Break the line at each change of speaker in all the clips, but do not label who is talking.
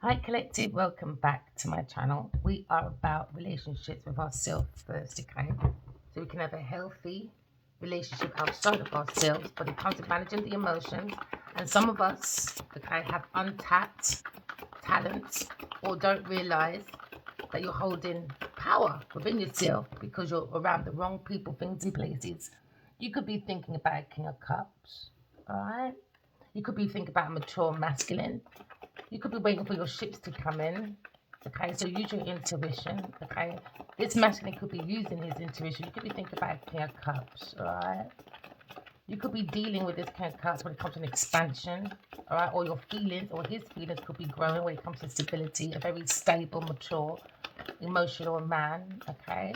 Hi, Collective. Welcome back to my channel. We are about relationships with ourselves first, okay? So we can have a healthy relationship outside of ourselves, but it comes to managing the emotions. And some of us, okay, have untapped talents or don't realize that you're holding power within yourself because you're around the wrong people, things, and places. You could be thinking about a King of Cups, all right? You could be thinking about a mature masculine. You could be waiting for your ships to come in. Okay, so use your intuition. Okay, this masculine could be using his intuition. You could be thinking about King of Cups. All right, you could be dealing with this King of Cups when it comes to an expansion. All right, or your feelings or his feelings could be growing when it comes to stability. A very stable, mature, emotional man. Okay,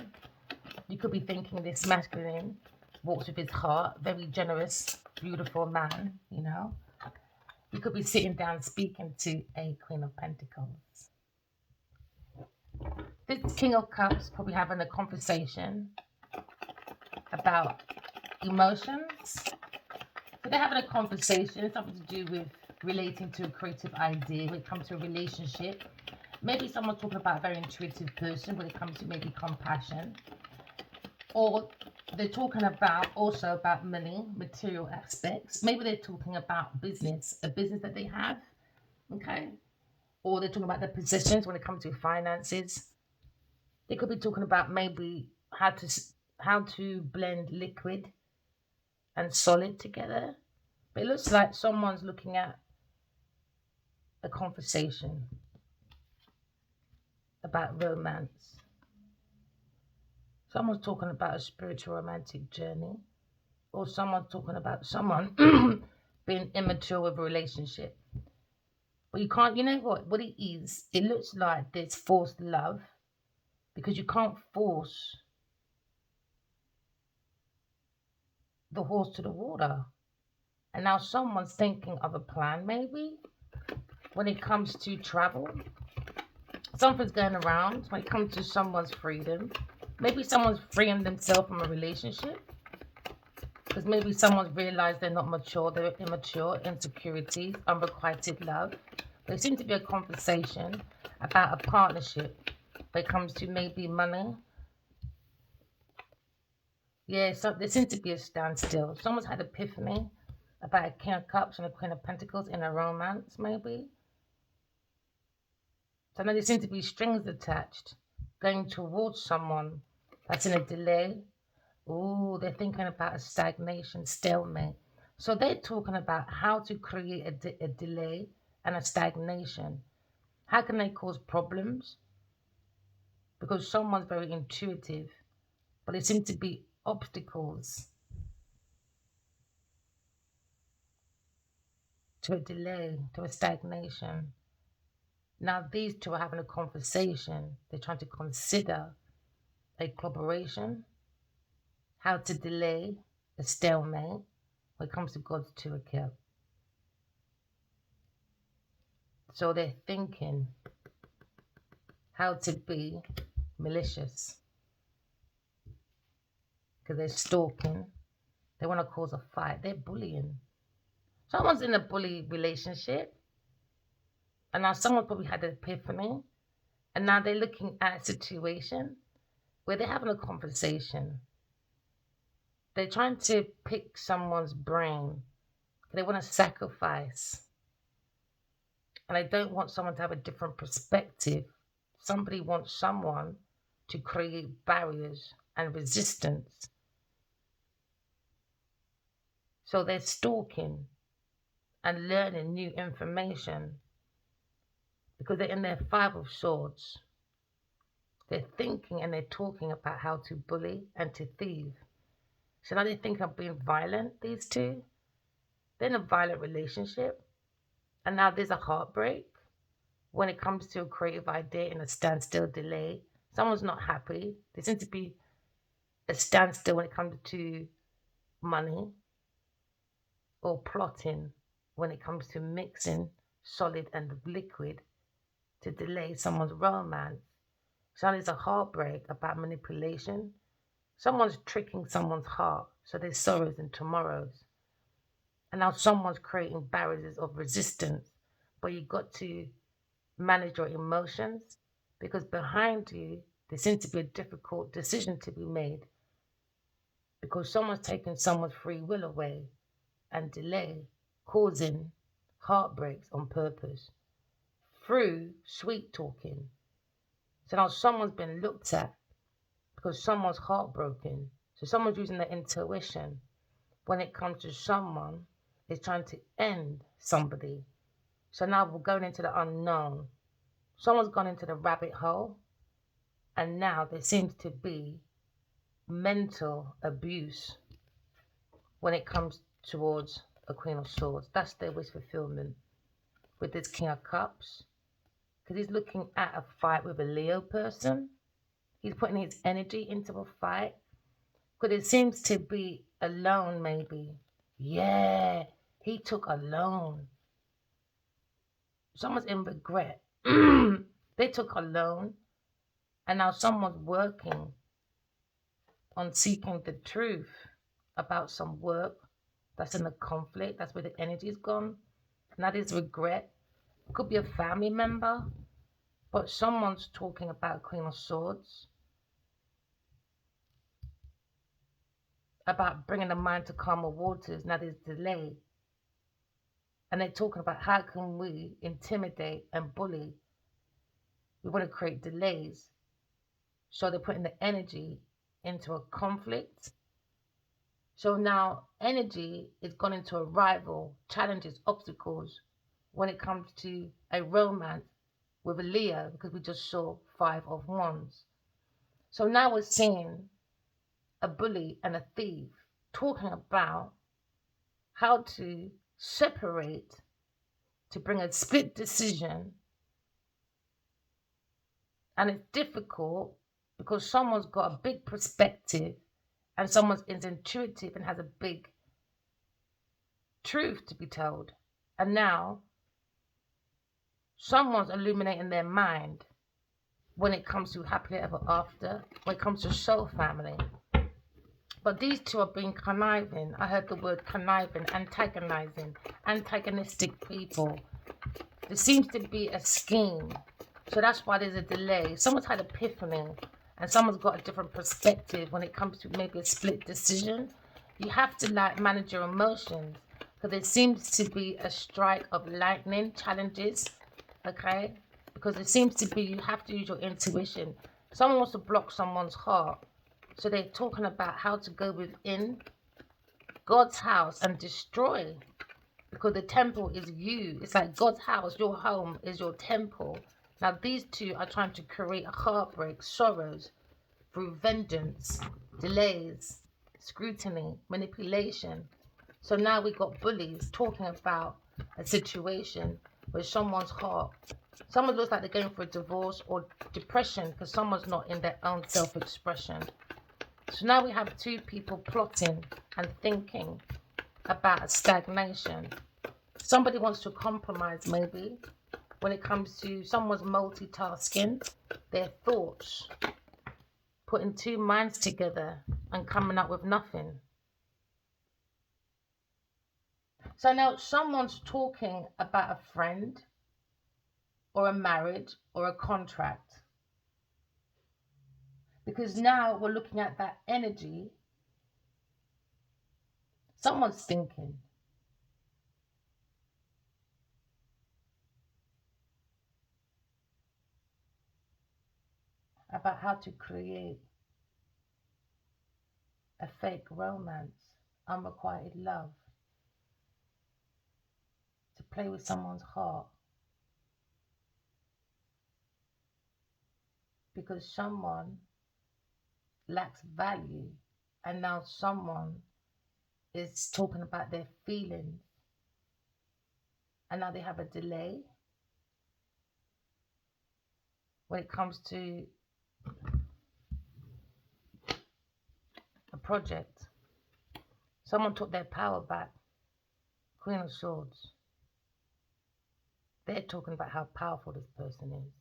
you could be thinking this masculine walks with his heart, very generous, beautiful man. You could be sitting down speaking to a Queen of Pentacles. This King of Cups probably having a conversation about emotions. So they're having a conversation, something to do with relating to a creative idea when it comes to a relationship. Maybe someone's talking about a very intuitive person when it comes to maybe compassion. Or they're talking about also about money, material aspects. Maybe they're talking about business, a business that they have. Okay. Or they're talking about their positions when it comes to finances. They could be talking about maybe how to blend liquid and solid together. But it looks like someone's looking at a conversation about romance. Someone's talking about a spiritual romantic journey, or someone's talking about someone being immature with a relationship. But you can't, you know what it is? It looks like there's forced love because you can't force the horse to the water. And now someone's thinking of a plan, maybe when it comes to travel. Something's going around when it comes to someone's freedom. Maybe someone's freeing themselves from a relationship because maybe someone's realized they're not mature, they're immature, insecurities, unrequited love. There seems to be a conversation about a partnership when it comes to maybe money. Yeah, so there seems to be a standstill. Someone's had epiphany about a King of Cups and a Queen of Pentacles in a romance, maybe. So now there seem to be strings attached going towards someone that's in a delay. Oh, they're thinking about a stagnation, stalemate. So they're talking about how to create a delay and a stagnation. How can they cause problems? Because someone's very intuitive, but there seem to be obstacles to a delay, to a stagnation. Now these two are having a conversation. They're trying to consider a collaboration, how to delay a stalemate when it comes to God's two account. So they're thinking how to be malicious because they're stalking. They want to cause a fight. They're bullying. Someone's in a bully relationship, and now someone probably had an epiphany, and now they're looking at a situation where they're having a conversation. They're trying to pick someone's brain. They want to sacrifice. And I don't want someone to have a different perspective. Somebody wants someone to create barriers and resistance. So they're stalking and learning new information because they're in their Five of Swords. They're thinking and they're talking about how to bully and to thieve. So now they think of being violent, these two. They're in a violent relationship. And now there's a heartbreak when it comes to a creative idea in a standstill delay. Someone's not happy. There seems to be a standstill when it comes to money or plotting when it comes to mixing solid and liquid to delay someone's romance. So there's a heartbreak about manipulation. Someone's tricking someone's heart, so there's sorrows and tomorrows. And now someone's creating barriers of resistance, but you've got to manage your emotions, because behind you, there seems to be a difficult decision to be made because someone's taken someone's free will away and delay, causing heartbreaks on purpose through sweet talking. So now someone's been looked at because someone's heartbroken. So someone's using their intuition when it comes to someone is trying to end somebody. So now we're going into the unknown. Someone's gone into the rabbit hole, and now there seems to be mental abuse when it comes towards a Queen of Swords. That's their wish fulfillment with this King of Cups. Because he's looking at a fight with a Leo person. He's putting his energy into a fight. Because it seems to be a loan, maybe. Yeah, he took a loan. Someone's in regret. They took a loan, and now someone's working on seeking the truth about some work that's in a conflict. That's where the energy's gone. And that is regret. It could be a family member, but someone's talking about Queen of Swords, about bringing the mind to calmer waters. Now there's delay. And they're talking about how can we intimidate and bully. We want to create delays. So they're putting the energy into a conflict. So now energy is gone into a rival, challenges, obstacles when it comes to a romance with a Leo, because we just saw 5 of Wands. So now we're seeing a bully and a thief talking about how to separate to bring a split decision. And it's difficult because someone's got a big perspective and someone is intuitive and has a big truth to be told. And now someone's illuminating their mind when it comes to happily ever after, when it comes to soul family. But these two are being conniving. I heard the word conniving, antagonizing, antagonistic people. There seems to be a scheme. So that's why there's a delay. Someone's had epiphany and someone's got a different perspective when it comes to maybe a split decision. You have to manage your emotions because there seems to be a strike of lightning challenges, okay? Because it seems to be you have to use your intuition. Someone wants to block someone's heart. So they're talking about how to go within God's house and destroy, because the temple is you. It's like God's house, your home is your temple. Now these two are trying to create a heartbreak, sorrows through vengeance, delays, scrutiny, manipulation. So now we got bullies talking about a situation where someone's heart, someone looks like they're going for a divorce or depression because someone's not in their own self-expression. So now we have two people plotting and thinking about a stagnation. Somebody wants to compromise maybe when it comes to someone's multitasking, their thoughts, putting two minds together and coming up with nothing. So now someone's talking about a friend or a marriage or a contract. Because now we're looking at that energy. Someone's thinking. About how to create a fake romance, unrequited love, to play with someone's heart. Because someone lacks value and now someone is talking about their feelings and now they have a delay when it comes to a project. Someone took their power back. Queen of Swords. They're talking about how powerful this person is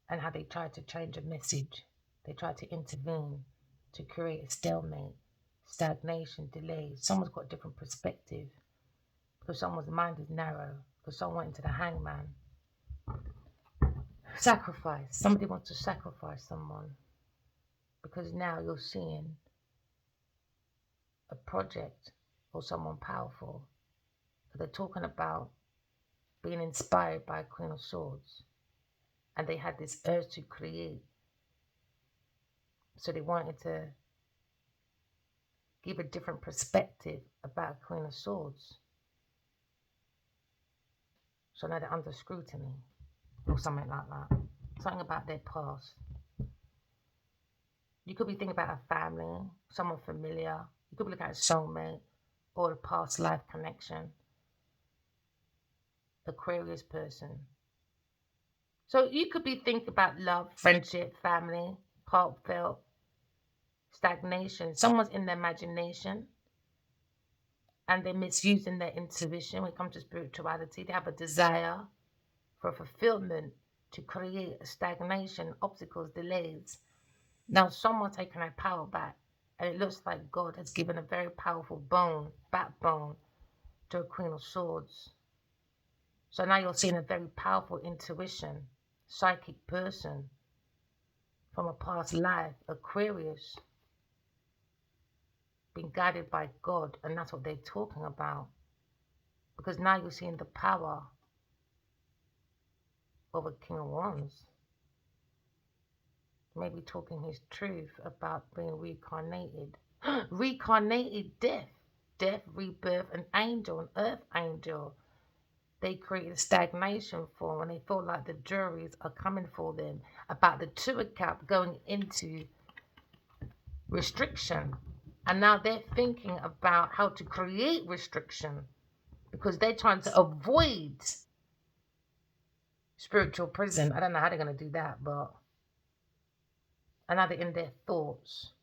and how they tried to change a message. They tried to intervene to create a stalemate, stagnation, delay. Someone's got a different perspective because someone's mind is narrow, because someone went into the hangman. Sacrifice. Somebody wants to sacrifice someone because now you're seeing a project or someone powerful. So they're talking about being inspired by Queen of Swords, and they had this urge to create. So they wanted to give a different perspective about Queen of Swords. So now they're under scrutiny or something like that. Something about their past. You could be thinking about a family, someone familiar. You could be looking at a soulmate or a past life connection. Aquarius person. So you could be thinking about love, friendship, family, heartfelt, stagnation. Someone's in their imagination and they're misusing their intuition when it comes to spirituality. They have a desire for fulfillment to create a stagnation, obstacles, delays. Now someone's taking their power back, and it looks like God has given a very powerful backbone to a Queen of Swords. So now you're seeing a very powerful intuition, psychic person from a past life, Aquarius, being guided by God, and that's what they're talking about. Because now you're seeing the power of a King of Wands. Maybe talking his truth about being reincarnated. Reincarnated death, rebirth, an angel, an earth angel. They create a stagnation for when they feel like the juries are coming for them about the Tour Cap going into restriction. And now they're thinking about how to create restriction because they're trying to avoid spiritual prison. I don't know how they're going to do that, but another in their thoughts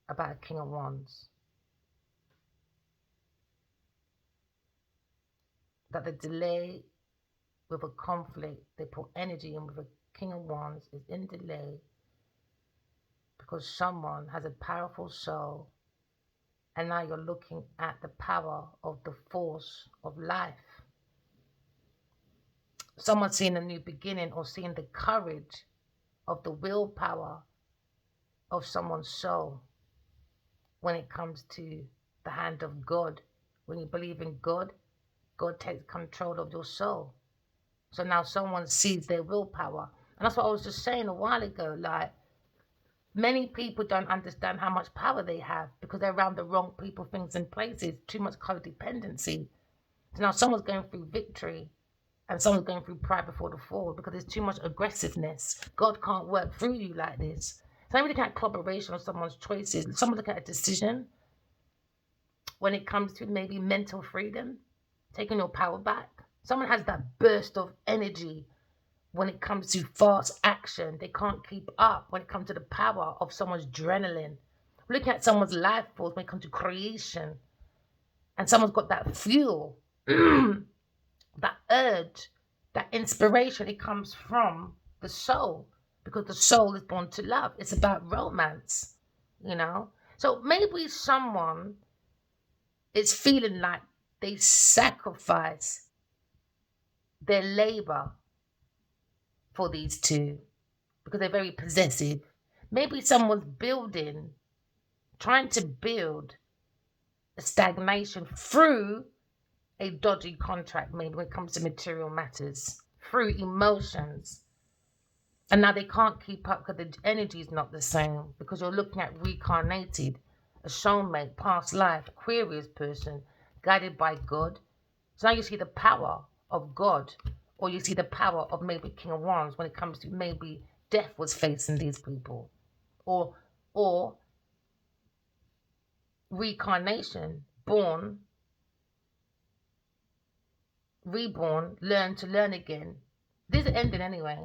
about a King of Wands. That the delay with a conflict they put energy in with a King of Wands is in delay because someone has a powerful soul, and now you're looking at the power of the force of life. Someone's seeing a new beginning or seeing the courage of the willpower of someone's soul when it comes to the hand of God. When you believe in God, God takes control of your soul. So now someone sees their willpower. And that's what I was just saying a while ago. Like, many people don't understand how much power they have because they're around the wrong people, things, and places. Too much codependency. So now someone's going through victory and someone's going through pride before the fall because there's too much aggressiveness. God can't work through you like this. So I'm looking at collaboration of someone's choices. Someone looking at a decision when it comes to maybe mental freedom, taking your power back. Someone has that burst of energy when it comes to fast action. They can't keep up when it comes to the power of someone's adrenaline. Looking at someone's life force when it comes to creation. And someone's got that fuel, that urge, that inspiration. It comes from the soul because the soul is born to love. It's about romance, you know. So maybe someone is feeling like they sacrifice their labor for these two because they're very possessive. Maybe someone's trying to build a stagnation through a dodgy contract, maybe when it comes to material matters, through emotions. And now they can't keep up because the energy is not the same because you're looking at reincarnated, a soulmate, past life, Aquarius person, guided by God. So now you see the power of God, or you see the power of maybe King of Wands when it comes to maybe death was facing these people, or reincarnation, born, reborn, learn to learn again. This is ending anyway.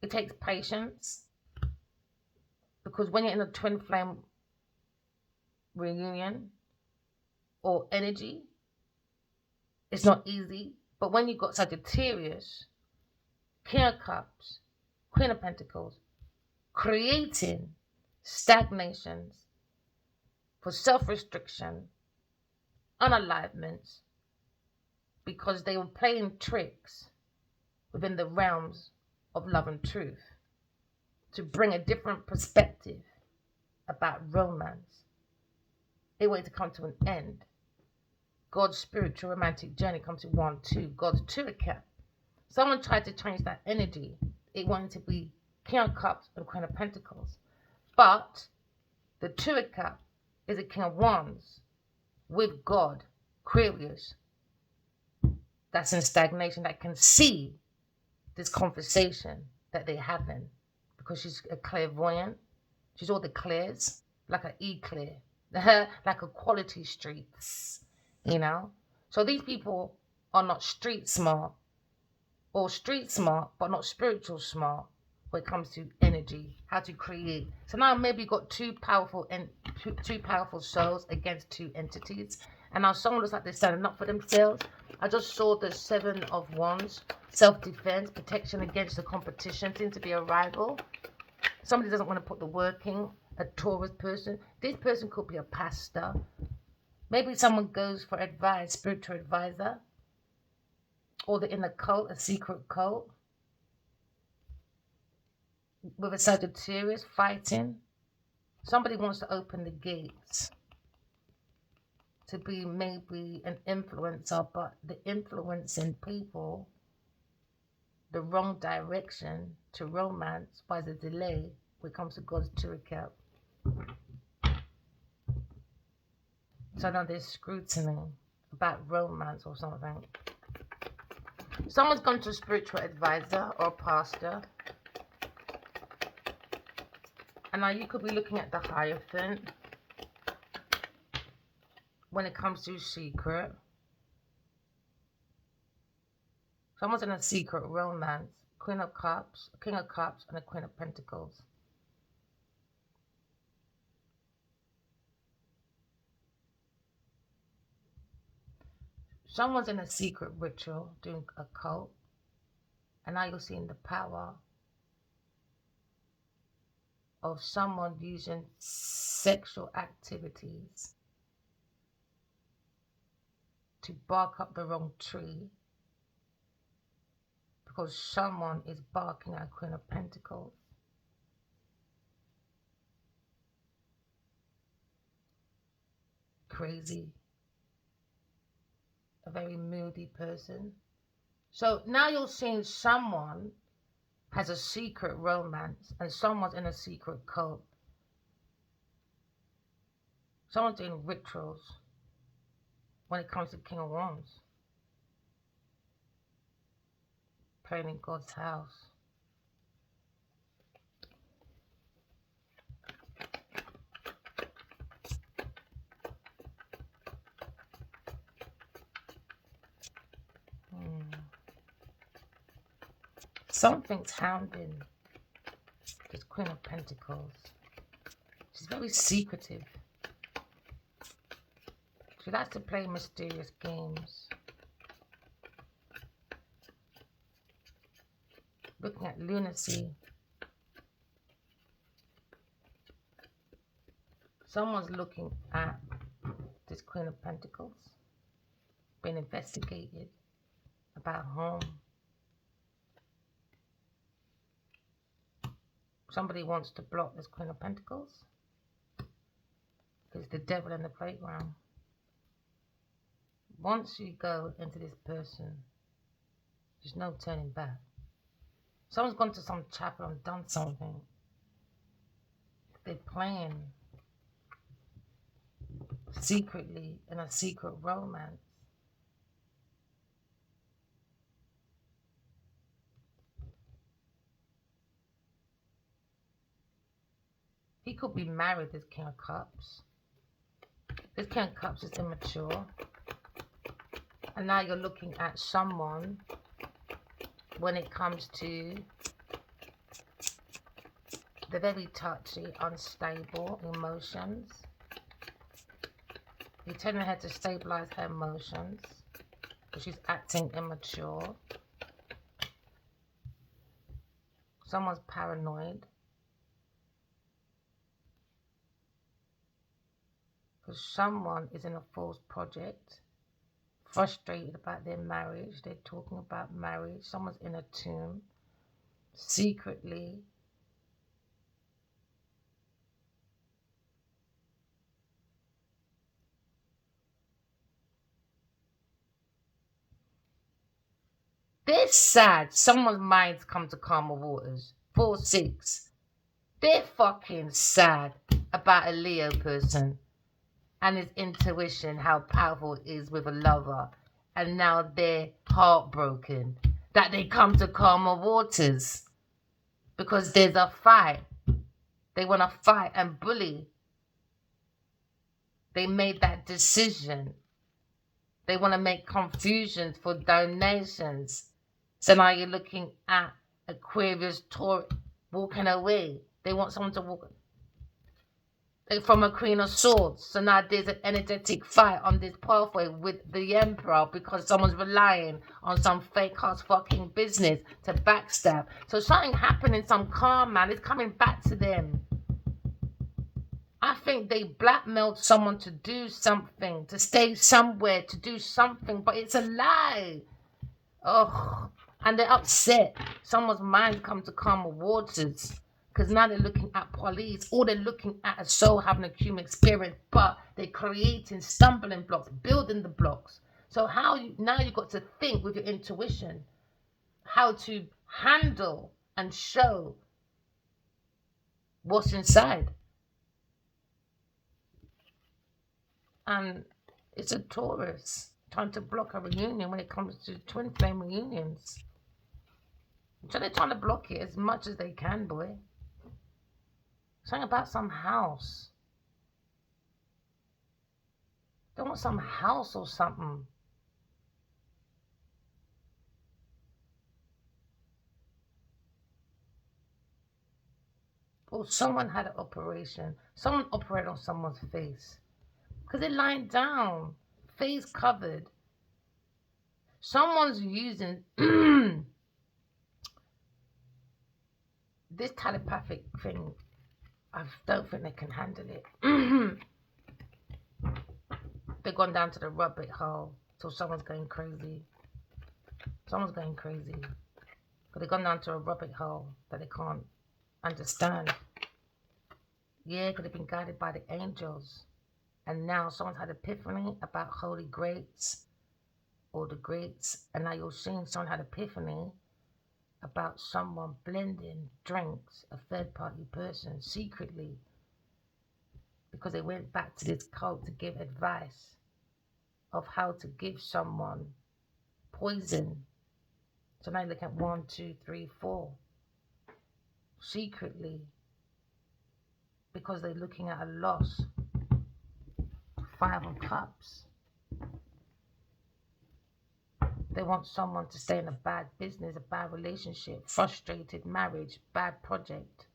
It takes patience because when you're in a twin flame reunion or energy, it's not easy. But when you've got Sagittarius, King of Cups, Queen of Pentacles, creating stagnations for self-restriction, unalignments, because they were playing tricks within the realms of love and truth to bring a different perspective about romance. A way to come to an end. God's spiritual romantic journey comes to 1, 2. God's two account. Someone tried to change that energy. It wanted to be King of Cups and Queen of Pentacles. But the two account is a King of Wands with God, Aquarius, that's in stagnation, that can see this conversation that they're having because she's a clairvoyant. She's all the clears, like an e-clear, like a quality streets, you know? So these people are not street smart or street smart, but not spiritual smart when it comes to energy, how to create. So now maybe you've got two powerful souls against two entities. And now someone looks like they're standing up for themselves. I just saw the 7 of Wands, self-defense, protection against the competition, seems to be a rival. Somebody doesn't want to put the work in, a Taurus person. This person could be a pastor. Maybe someone goes for advice, spiritual advisor. Or they're in a cult, a secret cult. With a Sagittarius fighting. Somebody wants to open the gates to be maybe an influencer, but the influencing people the wrong direction to romance by the delay when it comes to God's two account. So now there's scrutiny about romance or something. Someone's gone to a spiritual advisor or a pastor. And now you could be looking at the Hierophant when it comes to secret. Someone's in a secret romance. Queen of Cups, King of Cups, and a Queen of Pentacles. Someone's in a secret ritual doing a cult. And now you're seeing the power of someone using sexual activities to bark up the wrong tree because someone is barking at a Queen of Pentacles. Crazy. A very moody person. So now you're seeing someone has a secret romance and someone's in a secret cult. Someone's doing rituals when it comes to King of Wands. Praying in God's house. Something's hounding this Queen of Pentacles. She's very secretive. She likes to play mysterious games. Looking at lunacy. Someone's looking at this Queen of Pentacles. Being investigated about home. Somebody wants to block this Queen of Pentacles. Because the devil in the playground. Once you go into this person, there's no turning back. Someone's gone to some chapel and done something. They're playing secretly in a secret romance. He could be married, this King of Cups. This King of Cups is immature. And now you're looking at someone when it comes to the very touchy, unstable emotions. You're telling her to stabilize her emotions because she's acting immature. Someone's paranoid. Because someone is in a false project, frustrated about their marriage. They're talking about marriage. Someone's in a tomb secretly. They're sad. Someone's mind's come to calmer waters. 4-6. They're fucking sad about a Leo person and his intuition, how powerful it is with a lover. And now they're heartbroken that they come to calmer waters because there's a fight. They want to fight and bully. They made that decision. They want to make confusions for donations. So now you're looking at Aquarius, Taurus walking away. They want someone to walk from a Queen of Swords. So now there's an energetic fight on this pathway with the Emperor because someone's relying on some fake ass fucking business to backstab. So something happening, some calm man is coming back to them. I think they blackmailed someone to do something, to stay somewhere, to do something, but it's a lie. Oh, and they're upset. Someone's mind come to calmer waters because now they're looking at police. All they're looking at is soul having a human experience, but they're creating stumbling blocks, building the blocks. So now you got to think with your intuition how to handle and show what's inside. And it's a Taurus trying to block a reunion when it comes to twin flame reunions. So they're trying to block it as much as they can, boy. Something about some house. They want some house or something. Or someone had an operation. Someone operated on someone's face. Because they're lying down. Face covered. Someone's using this telepathic thing. I don't think they can handle it. They've gone down to the rabbit hole. So someone's going crazy. Someone's going crazy. Because they've gone down to a rabbit hole that they can't understand. Yeah, because they've been guided by the angels. And now someone's had epiphany about holy grapes or the grapes. And now you're seeing someone had epiphany about someone blending drinks, a third party person, secretly. Because they went back to this cult to give advice of how to give someone poison. So now you look at 1, 2, 3, 4. Secretly. Because they're looking at a loss. 5 of Cups. They want someone to stay in a bad business, a bad relationship, frustrated marriage, bad project.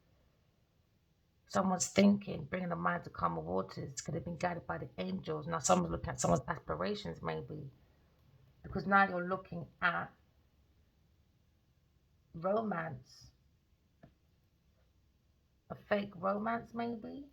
Someone's thinking, bringing the mind to calmer waters because they've been guided by the angels. Now someone's looking at someone's aspirations maybe. Because now you're looking at romance. A fake romance maybe.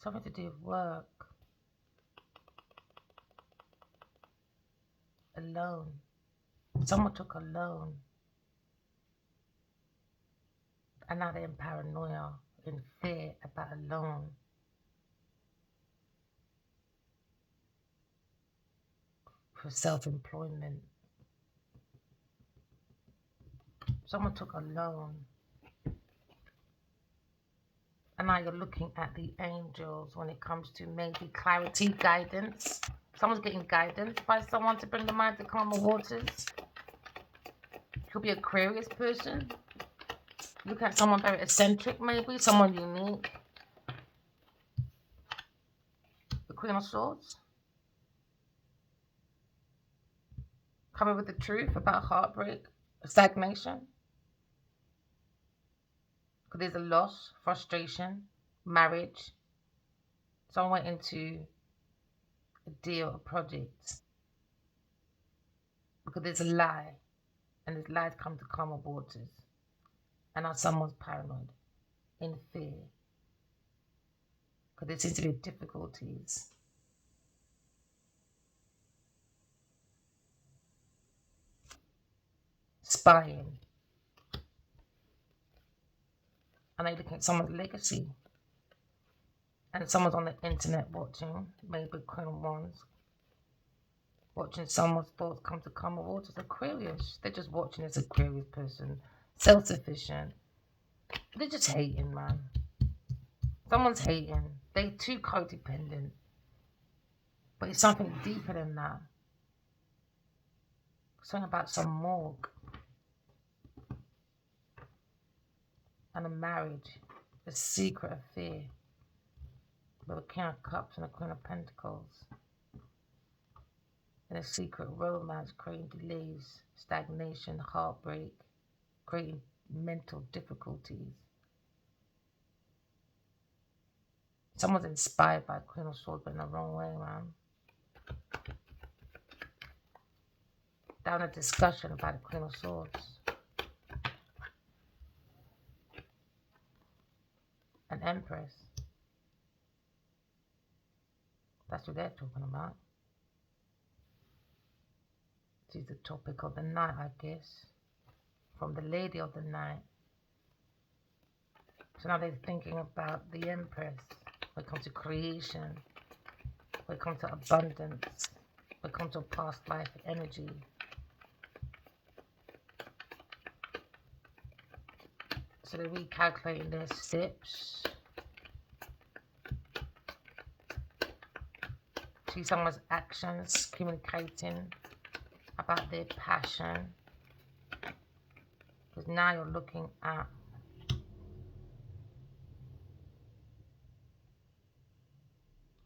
Something to do with work. A loan. Someone took a loan. And now they're in paranoia, in fear about a loan. For self-employment. Someone took a loan. And now you're looking at the angels when it comes to maybe clarity, guidance. Someone's getting guidance by someone to bring the mind to calmer waters. Could be an Aquarius person. Look at someone very eccentric maybe, someone unique. The Queen of Swords. Coming with the truth about heartbreak, stagnation. Because there's a loss, frustration. marriage. Someone went into a deal, a project, because there's a lie, and this lie's come to calmer waters, and now someone's paranoid, in fear, because there seems to be difficulties. Spying, and they're looking at someone's legacy, and someone's on the internet watching, maybe criminal ones, watching someone's thoughts come to calmer waters. Aquarius, they're just watching this Aquarius person, self-sufficient. They're just hating, man. Someone's hating. They're too codependent. But it's something deeper than that. Something about some morgue. And a marriage. A secret affair. With a King of Cups and a Queen of Pentacles. And a secret romance creating delays, stagnation, heartbreak, creating mental difficulties. Someone's inspired by Queen of Swords, but in the wrong way, man. Down a discussion about the Queen of Swords. An Empress. That's what they're talking about. This is the topic of the night, I guess. From the Lady of the Night. So now they're thinking about the Empress. When it comes to creation. When it comes to abundance. When it comes to past life energy. So they're recalculating their steps. See someone's actions, communicating about their passion. Because now you're looking at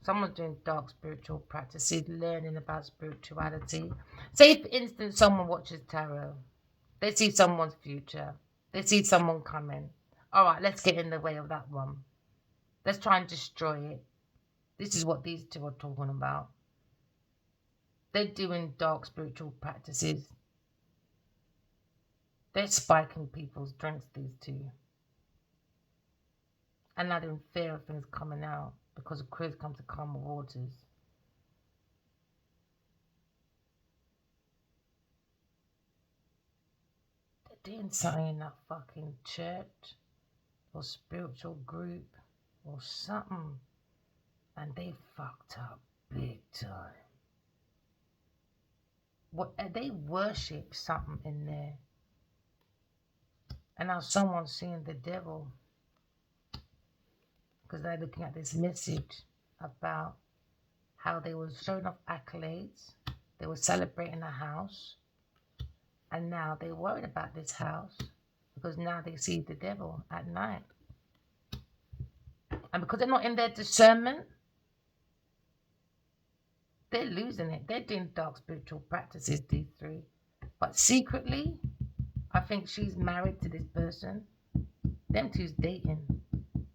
someone's doing dark spiritual practices, learning about spirituality. Say, for instance, someone watches tarot. They see someone's future. They see someone coming. All right, let's get in the way of that one. Let's try and destroy it. This is what these two are talking about. They're doing dark spiritual practices. They're spiking people's drinks, these two. And now they're in fear of things coming out because of Chris comes to calmer waters. They're doing something in that fucking church or spiritual group or something. And they fucked up big time. What they worship something in there. And now someone's seeing the devil. Because they're looking at this message about how they were showing off accolades. They were celebrating a house. And now they're worried about this house. Because now they see the devil at night. And because they're not in their discernment, they're losing it. They're doing dark spiritual practices, these three. But secretly, I think she's married to this person. Them two's dating.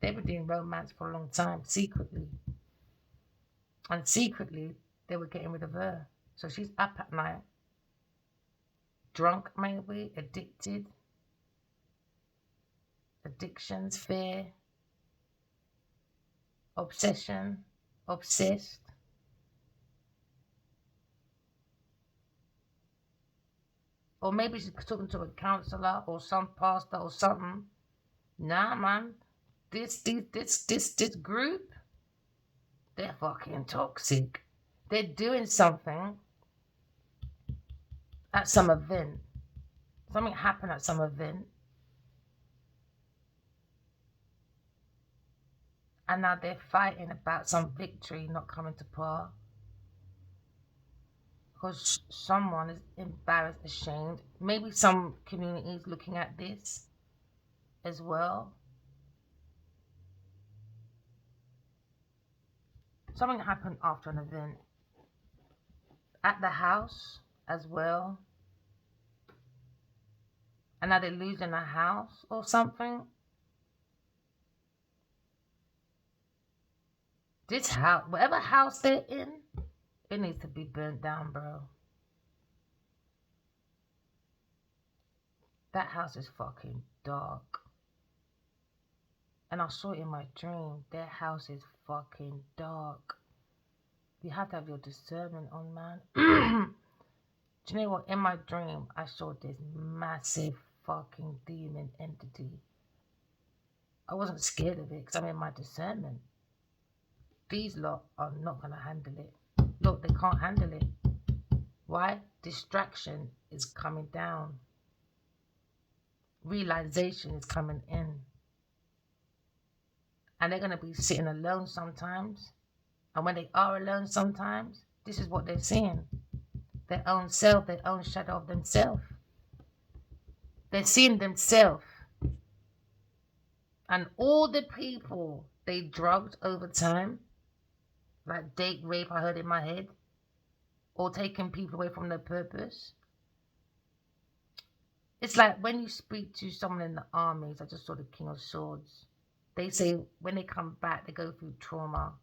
They were doing romance for a long time, secretly. And secretly, they were getting rid of her. So she's up at night. Drunk, maybe. Addicted. Addictions, fear. Obsession. Obsessed. Or maybe she's talking to a counselor or some pastor or something. Nah, man. This group, they're fucking toxic. They're doing something at some event. Something happened at some event. And now they're fighting about some victory not coming to par. Because someone is embarrassed, ashamed. Maybe some communities looking at this as well. Something happened after an event. At the house as well. And now they're losing a house or something. This house, whatever house they're in, it needs to be burnt down, bro. That house is fucking dark. And I saw it in my dream. Their house is fucking dark. You have to have your discernment on, man. Do you know what? In my dream, I saw this massive fucking demon entity. I wasn't scared of it because I'm in my discernment. These lot are not going to handle it. Look, they can't handle it. Why? Distraction is coming down. Realization is coming in. And they're going to be sitting alone sometimes. And when they are alone sometimes, this is what they're seeing. Their own self, their own shadow of themselves. They're seeing themselves. And all the people they drugged over time, like date rape, I heard in my head, or taking people away from their purpose. It's like when you speak to someone in the armies, I just saw the King of Swords. They say when they come back, they go through trauma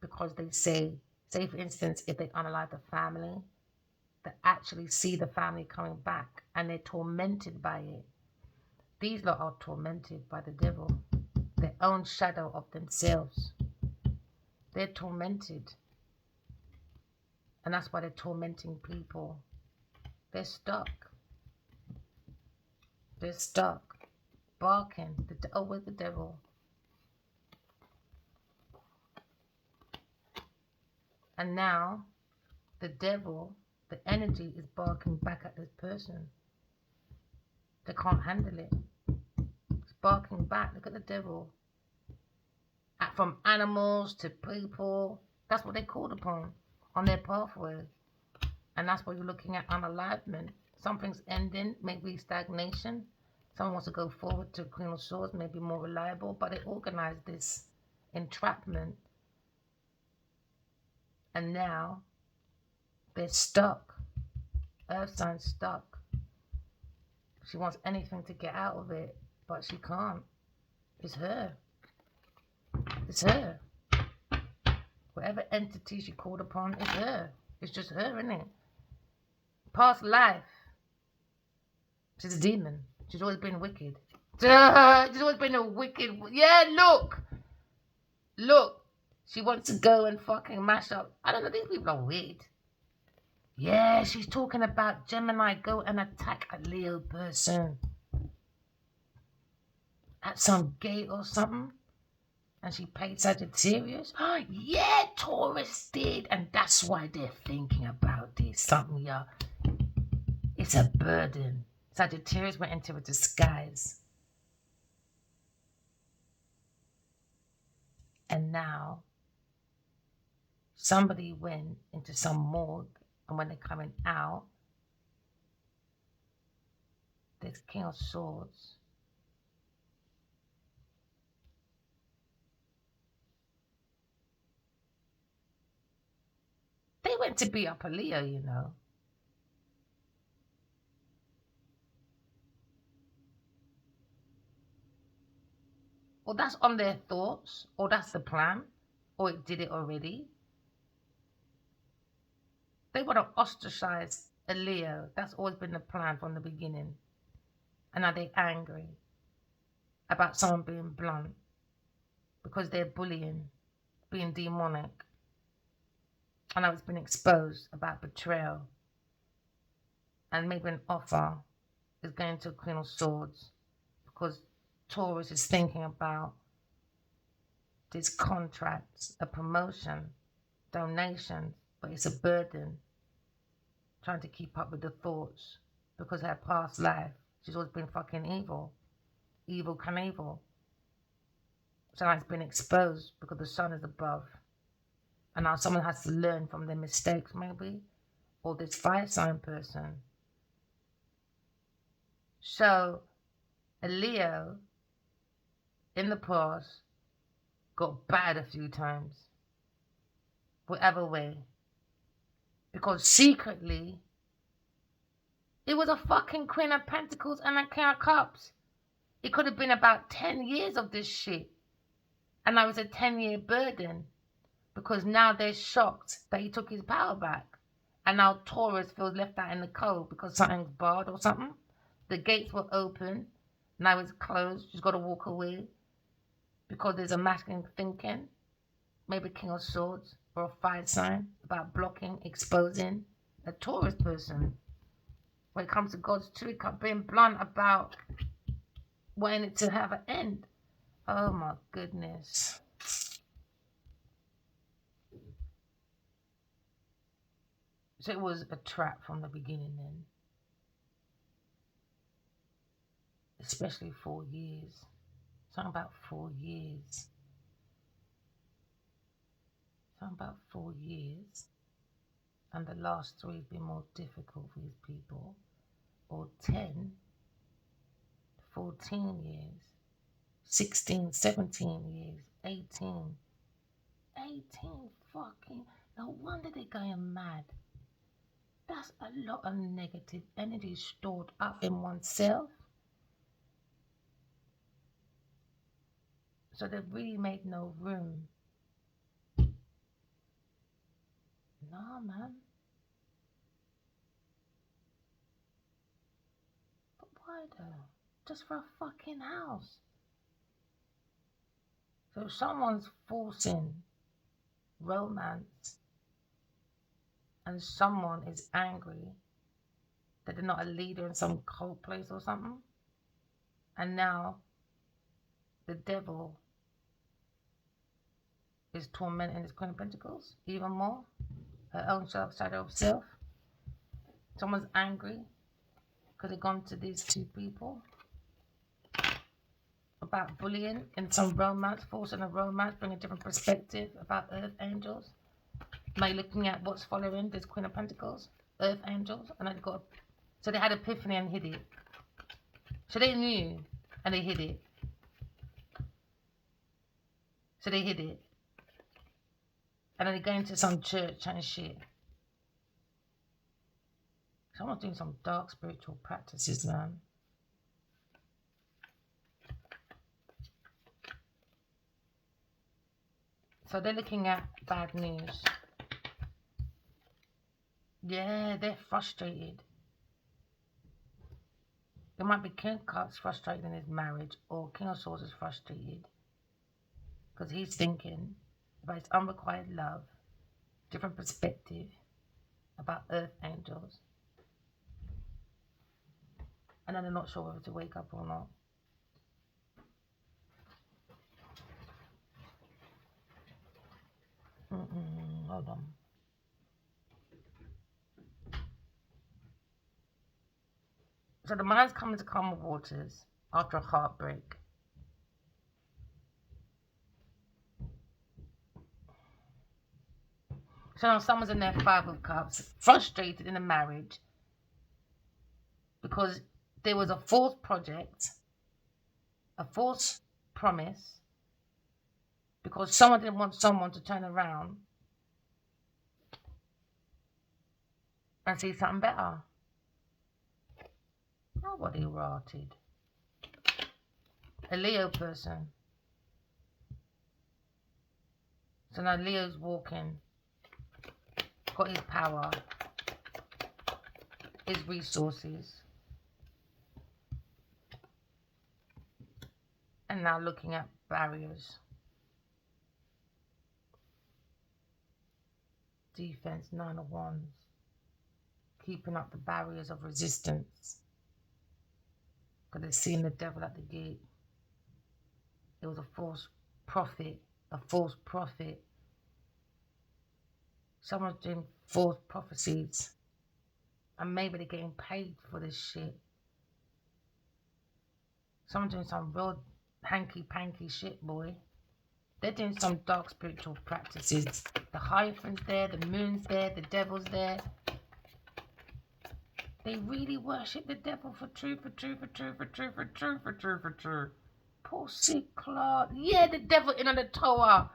because they say for instance, if they unalive the family, they actually see the family coming back and they're tormented by it. These lot are tormented by the devil, their own shadow of themselves. They're tormented. And that's why they're tormenting people. They're stuck. They're stuck. Barking. With the devil. And now, the devil, the energy is barking back at this person. They can't handle it. It's barking back. Look at the devil. From animals to people. That's what they called upon on their pathway. And that's what you're looking at, unalivement. Something's ending, maybe stagnation. Someone wants to go forward to Queen of Swords, maybe more reliable, but they organize this entrapment. And now they're stuck. Earth sign's stuck. She wants anything to get out of it, but she can't. It's her. It's her. Whatever entity she called upon is her. It's just her, isn't it? Past life. She's a demon. She's always been wicked. She's always been a wicked... Yeah, look. Look. She wants to go and fucking mash up. I don't know, these people are weird. Yeah, she's talking about Gemini go and attack a Leo person. At some gate or something. And she paid Sagittarius. Oh, yeah, Taurus did. And that's why they're thinking about this. Something, yeah. It's a burden. Sagittarius went into a disguise. And now, somebody went into some morgue. And when they're coming out, there's King of Swords. They went to be up a Leo, you know. Or that's on their thoughts, or that's the plan, or it did it already. They want to ostracize a Leo. That's always been the plan from the beginning. And now they're angry about someone being blunt because they're bullying, being demonic. And now it's been exposed about betrayal. And maybe an offer is going to Queen of Swords because Taurus is thinking about this contract, a promotion, donation, but it's a burden. Trying to keep up with the thoughts because her past life, she's always been fucking evil. Evil Knievel. So now it's been exposed because the sun is above. And now someone has to learn from their mistakes, maybe. Or this fire sign person. So, a Leo, in the past, got bad a few times. Whatever way. Because secretly, it was a fucking Queen of Pentacles and a King of Cups. It could have been about 10 years of this shit. And now it's a 10-year burden. because now they're shocked that he took his power back. And now Taurus feels left out in the cold because something's barred or something. The gates were open, now it's closed. She's got to walk away because there's a masculine thinking, maybe King of Swords or a fire sign about blocking, exposing a Taurus person. When it comes to God's truth, being blunt about wanting it to have an end. Oh my goodness. So it was a trap from the beginning then. Especially 4 years. Something about 4 years. Something about 4 years. And the last 3 have been more difficult for these people. Or 10, 14 years, 16, 17 years, 18 fucking. No wonder they're going mad. That's a lot of negative energy stored up in oneself. So they've really made no room. Nah, man. But why though? Just for a fucking house. So if someone's forcing romance and someone is angry that they're not a leader in some cold place or something, and now the devil is tormenting his Queen of Pentacles even more, her own shadow of self. Someone's angry because they've gone to these 2 people about bullying in some romance, forcing a romance, bring a different perspective about earth angels. By looking at what's following this Queen of Pentacles, earth angels, and so they had epiphany and hid it. So they knew and they hid it. So they hid it. And then they go into some church and shit. Someone's doing some dark spiritual practices, man. So they're looking at bad news. Yeah, they're frustrated. There might be King of Cups frustrated in his marriage, or King of Swords is frustrated because he's thinking about his unrequited love, different perspective about earth angels, and then they're not sure whether to wake up or not. Hold on. So the man's coming to calm waters after a heartbreak. So now someone's in their 5 of Cups, frustrated in a marriage because there was a false project, a false promise, because someone didn't want someone to turn around and see something better. Nobody rotted. A Leo person. So now Leo's walking, got his power, his resources, and now looking at barriers. Defense, 9 of Wands. Keeping up the barriers of resistance. Because they're seeing the devil at the gate. It was a false prophet. A false prophet. Someone's doing false prophecies. And maybe they're getting paid for this shit. Someone's doing some real hanky-panky shit, boy. They're doing some dark spiritual practices. The Hierophant's there, the moon's there, the devil's there. They really worship the devil for true. Pussy Clark. Yeah, the devil in on the tower.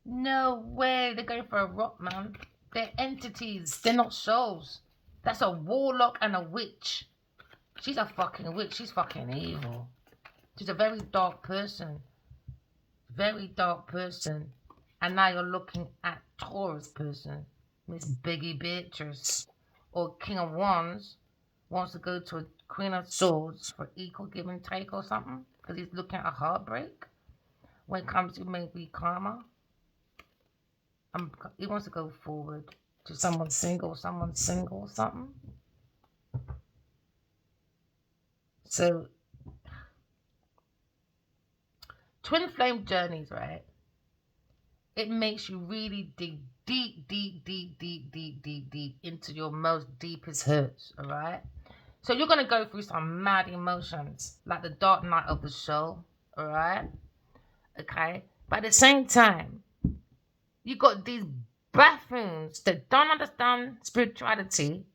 No way. They're going for a rock, man. They're entities. They're not souls. That's a warlock and a witch. She's a fucking witch. She's fucking evil. She's a very dark person. Very dark person. And now you're looking at Taurus person. Miss Biggie Beatrice. Or King of Wands wants to go to a Queen of Swords for equal give and take or something. Because he's looking at a heartbreak. When it comes to maybe karma. He wants to go forward to someone single, something. So, twin flame journeys, right? It makes you really dig deep into your most deepest hurts, all right? So you're going to go through some mad emotions, like the dark night of the soul, all right? Okay? But at the same time, you got these buffoons that don't understand spirituality.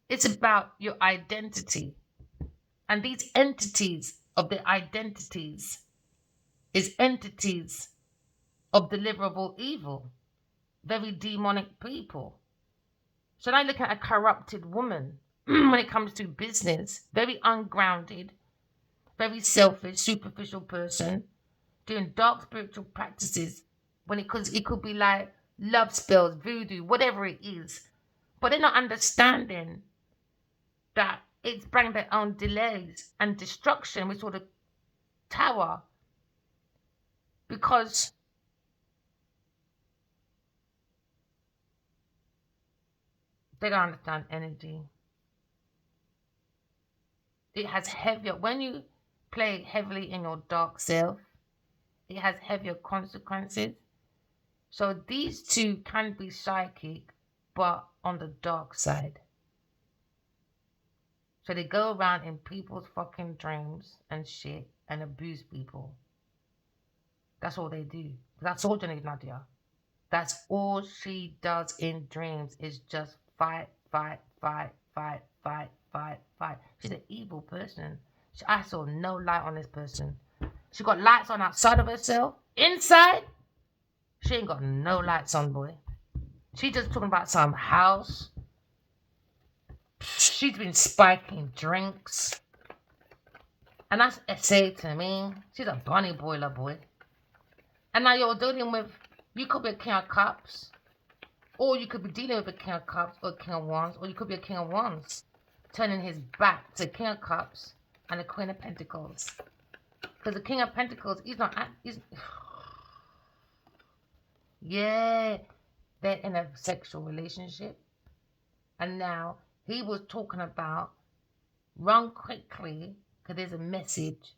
It's about your identity. And these entities of the identities is entities of deliverable evil. Very demonic people. So now look at a corrupted woman when it comes to business. Very ungrounded, very selfish, superficial person doing dark spiritual practices when it could be like love spells, voodoo, whatever it is. But they're not understanding that it's bringing their own delays and destruction with sort of tower because they don't understand energy. It has heavier, when you play heavily in your dark self, it has heavier consequences. So these two can be psychic, but on the dark side. So they go around in people's fucking dreams and shit and abuse people. That's all they do. That's all Janine Nadia. That's all she does in dreams is just fight. She's an evil person. I saw no light on this person. She got lights on outside of herself. Inside, she ain't got no lights on, boy. She just talking about some house. She's been spiking drinks. And that's essay to me. She's a bunny boiler, boy. And now you're dealing with, you could be a king of cups. Or you could be dealing with a king of cups or a king of wands. Or you could be a king of wands. Turning his back to king of cups and the queen of pentacles. Because the king of pentacles, yeah, they're in a sexual relationship. And now he was talking about run quickly because there's a message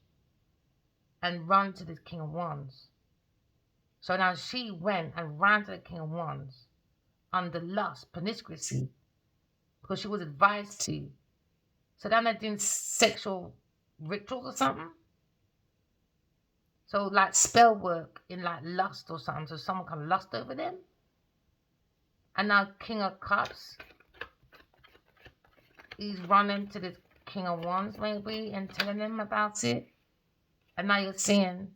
and run to the king of wands. So now she went and ran to the king of wands under lust, promiscuity, because she was advised to. So then they're doing sexual rituals or something. So like spell work in like lust or something, so someone can lust over them. And now King of Cups, he's running to the King of Wands maybe and telling them about it. And now you're seeing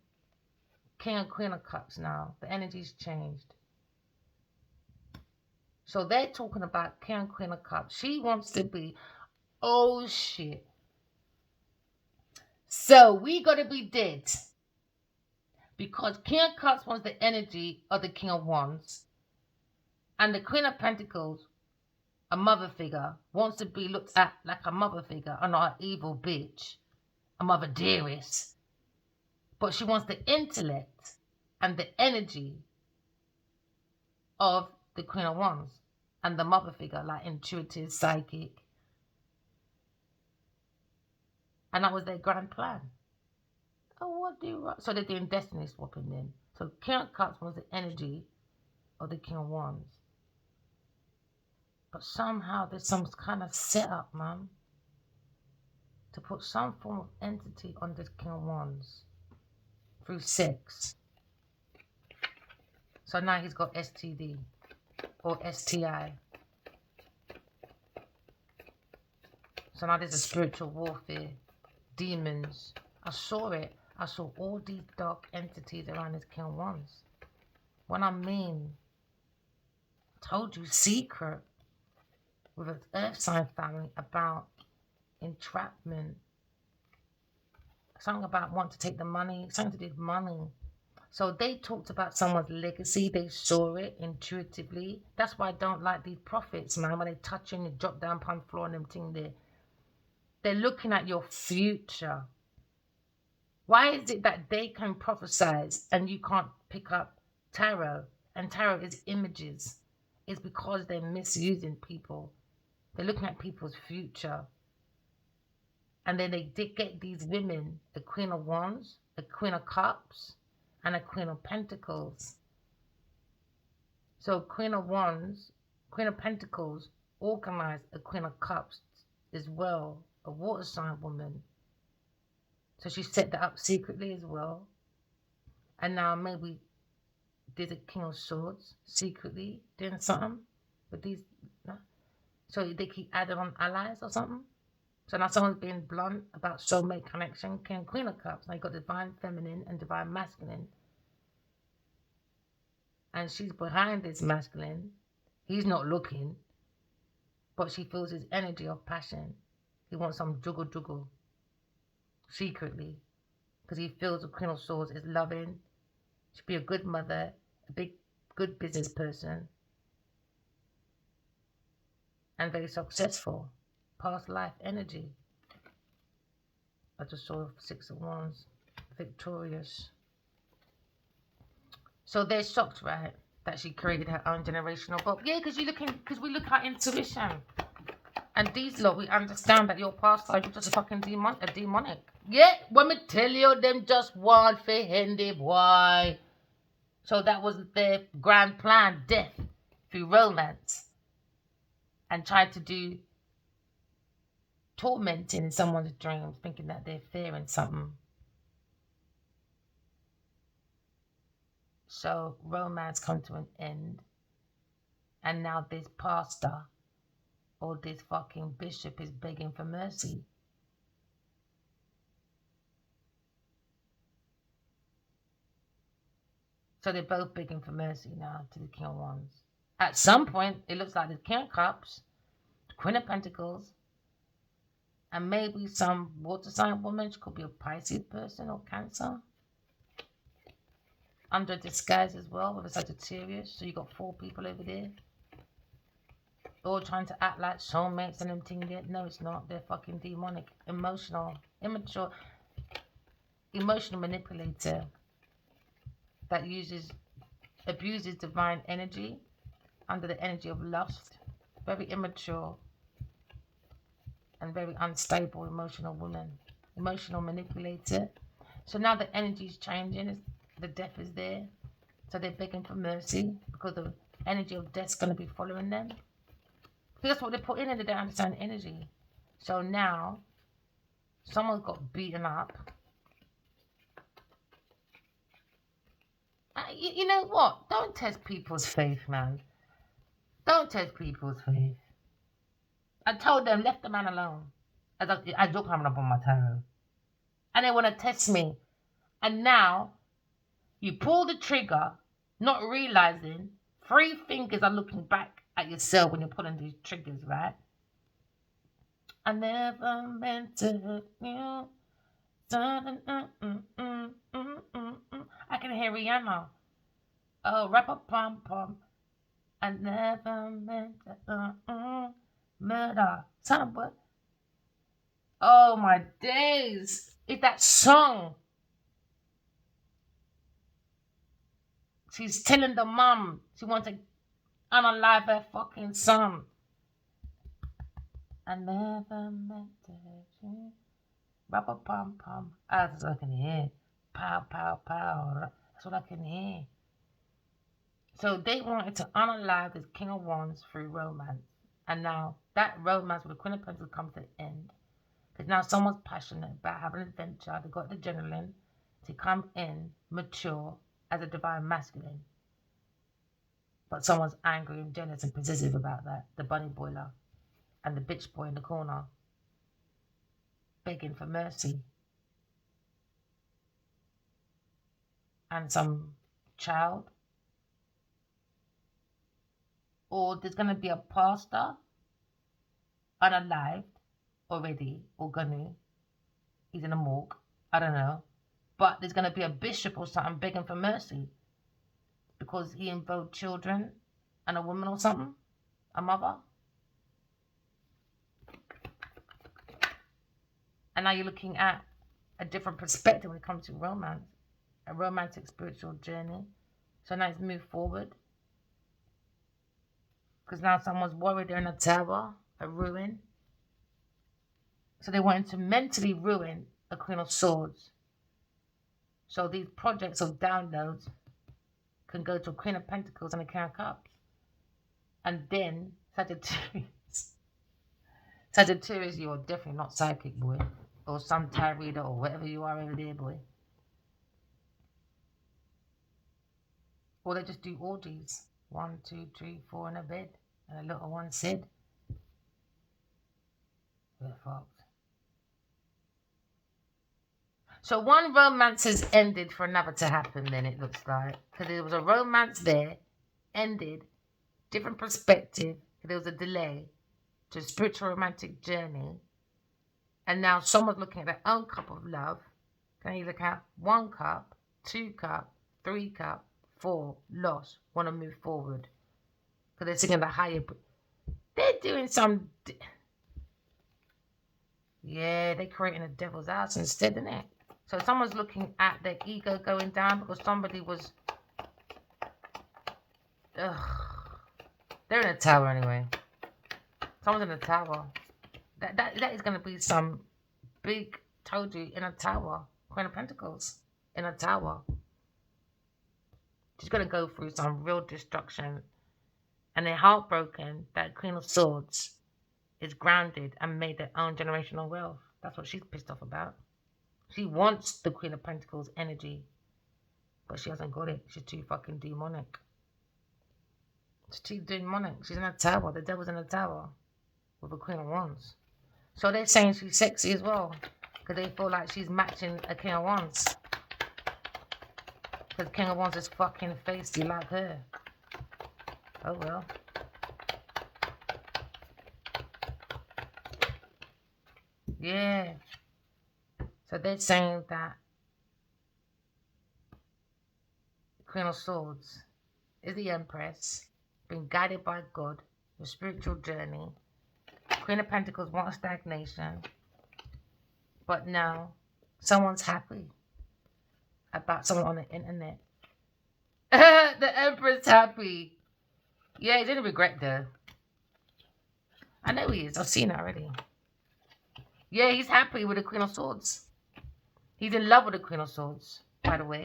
King and Queen of Cups now. The energy's changed. So they're talking about King and Queen of Cups. She wants to be, oh shit. So we gotta be dead. Because King of Cups wants the energy of the King of Wands. And the Queen of Pentacles, a mother figure, wants to be looked at like a mother figure and not an evil bitch, a mother dearest. But she wants the intellect and the energy of the Queen of Wands and the mother figure, like intuitive, psychic. And that was their grand plan. Oh, what do you... So they're doing destiny swapping then. So King of Cups wants the energy of the King of Wands. But somehow there's some kind of setup, man, to put some form of entity on this King of Wands through sex. So now he's got STD or STI. So now there's a spiritual warfare, demons. I saw it. I saw all these dark entities around this King of Wands. When I mean, I told you secret with an earth sign family about entrapment, something about want to take the money, something to do with money. So they talked about someone's legacy. They saw it intuitively. That's why I don't like these prophets, man. When they touch you and you drop down upon the floor and them thing there. They're looking at your future. Why is it that they can prophesize and you can't pick up tarot? And tarot is images. It's because they're misusing people. They're looking at people's future. And then they get these women, a Queen of Wands, a Queen of Cups, and a Queen of Pentacles. So Queen of Wands, Queen of Pentacles organized a Queen of Cups as well, a water sign woman. So she set that up secretly as well. And now maybe there's a King of Swords secretly doing something with these. So they keep adding on allies or something. So now someone's being blunt about soulmate connection, King and Queen of Cups. Now you got divine feminine and divine masculine. And she's behind this masculine. He's not looking, but she feels his energy of passion. He wants some juggle secretly, because he feels the Queen of Swords is loving. She'd be a good mother, a good business person, and very successful. Past life energy. I just saw 6 of Wands, victorious. So they're shocked, right, that she created her own generational book. Yeah, because we look at intuition. And these lot, we understand that your past life is just a fucking demonic. Yeah, when me tell you, them just want for handy boy. So that was their grand plan, death through romance. And tried to do tormenting in someone's dreams, thinking that they're fearing something. So romance come to an end. And now this pastor or this fucking bishop is begging for mercy. So they're both begging for mercy now to the King of Wands. At some point, it looks like the King of Cups, the Queen of Pentacles, and maybe some water sign woman. She could be a Pisces person or Cancer. Under disguise as well with a Sagittarius. So you got 4 people over there. All trying to act like soulmates and everything there. No, it's not. They're fucking demonic, emotional, immature, emotional manipulator that abuses divine energy under the energy of lust. Very immature and very unstable emotional woman. Emotional manipulator. So now the energy is changing. The death is there. So they're begging for mercy because the energy of death's going to be following them. Because that's what they put in and they don't understand energy. So now someone got beaten up. You know what? Don't test people's faith, man. Don't test people's faith. I told them, left the man alone. I joke coming up on my tarot. And they want to test me. And now you pull the trigger, not realizing 3 fingers are looking back at yourself when you're pulling these triggers, right? I never meant to hurt you. I can hear Rihanna. Oh, rap a pom pom. I never meant to murder. Somebody. Oh my days. It's that song. She's telling the mom she wants to unalive her fucking son. I never meant to hurt you. Rap a pom pom. That's what I can hear. Pow, pow, pow. That's what I can hear. So they wanted to unalive this King of Wands through romance. And now that romance with the Queen of Pentacles comes to an end. Because now someone's passionate about having an adventure. They got the adrenaline to come in, mature, as a divine masculine. But someone's angry and jealous and possessive about that. The bunny boiler and the bitch boy in the corner. Begging for mercy. And some child. Or there's going to be a pastor unalived already, or gonna. He's in a morgue. I don't know. But there's going to be a bishop or something begging for mercy because he invoked children and a woman or something, a mother. And now you're looking at a different perspective when it comes to romance, a romantic spiritual journey. So now it's moved forward because now someone's worried they're in a tower, a ruin. So they wanted to mentally ruin a Queen of Swords. So these projects of downloads can go to a Queen of Pentacles and a King of Cups. And then Sagittarius. Sagittarius, you're definitely not psychic, boy. Or some tarot reader or whatever you are over there, boy. Or they just do orgies. 1, 2, 3, 4 in a bed. And a little one said, we're fucked. So one romance has ended for another to happen, then it looks like. Because there was a romance there, ended, different perspective. There was a delay to a spiritual romantic journey. And now someone's looking at their own cup of love. Can you look at 1 cup, 2 cup, 3 cup, 4, lost, want to move forward. Because they're singing the higher. They're doing some. Yeah, they're creating a devil's house instead, isn't it? So someone's looking at their ego going down because somebody was. They're in a tower anyway. Someone's in a tower. That is going to be some big, told you, in a tower. Queen of Pentacles in a tower. She's going to go through some real destruction. And they're heartbroken that Queen of Swords is grounded and made their own generational wealth. That's what she's pissed off about. She wants the Queen of Pentacles energy. But she hasn't got it. She's too fucking demonic. She's too demonic. She's in a tower. The devil's in a tower with a Queen of Wands. So they're saying she's sexy as well. Because they feel like she's matching a King of Wands. Because King of Wands is fucking feisty like her. Oh well. Yeah. So they're saying that Queen of Swords is the Empress, being guided by God, the spiritual journey. Queen of Pentacles wants stagnation. But now, someone's happy about someone on the internet. The Emperor's happy. Yeah, he didn't regret though. I know he is. I've seen it already. Yeah, he's happy with the Queen of Swords. He's in love with the Queen of Swords, by the way.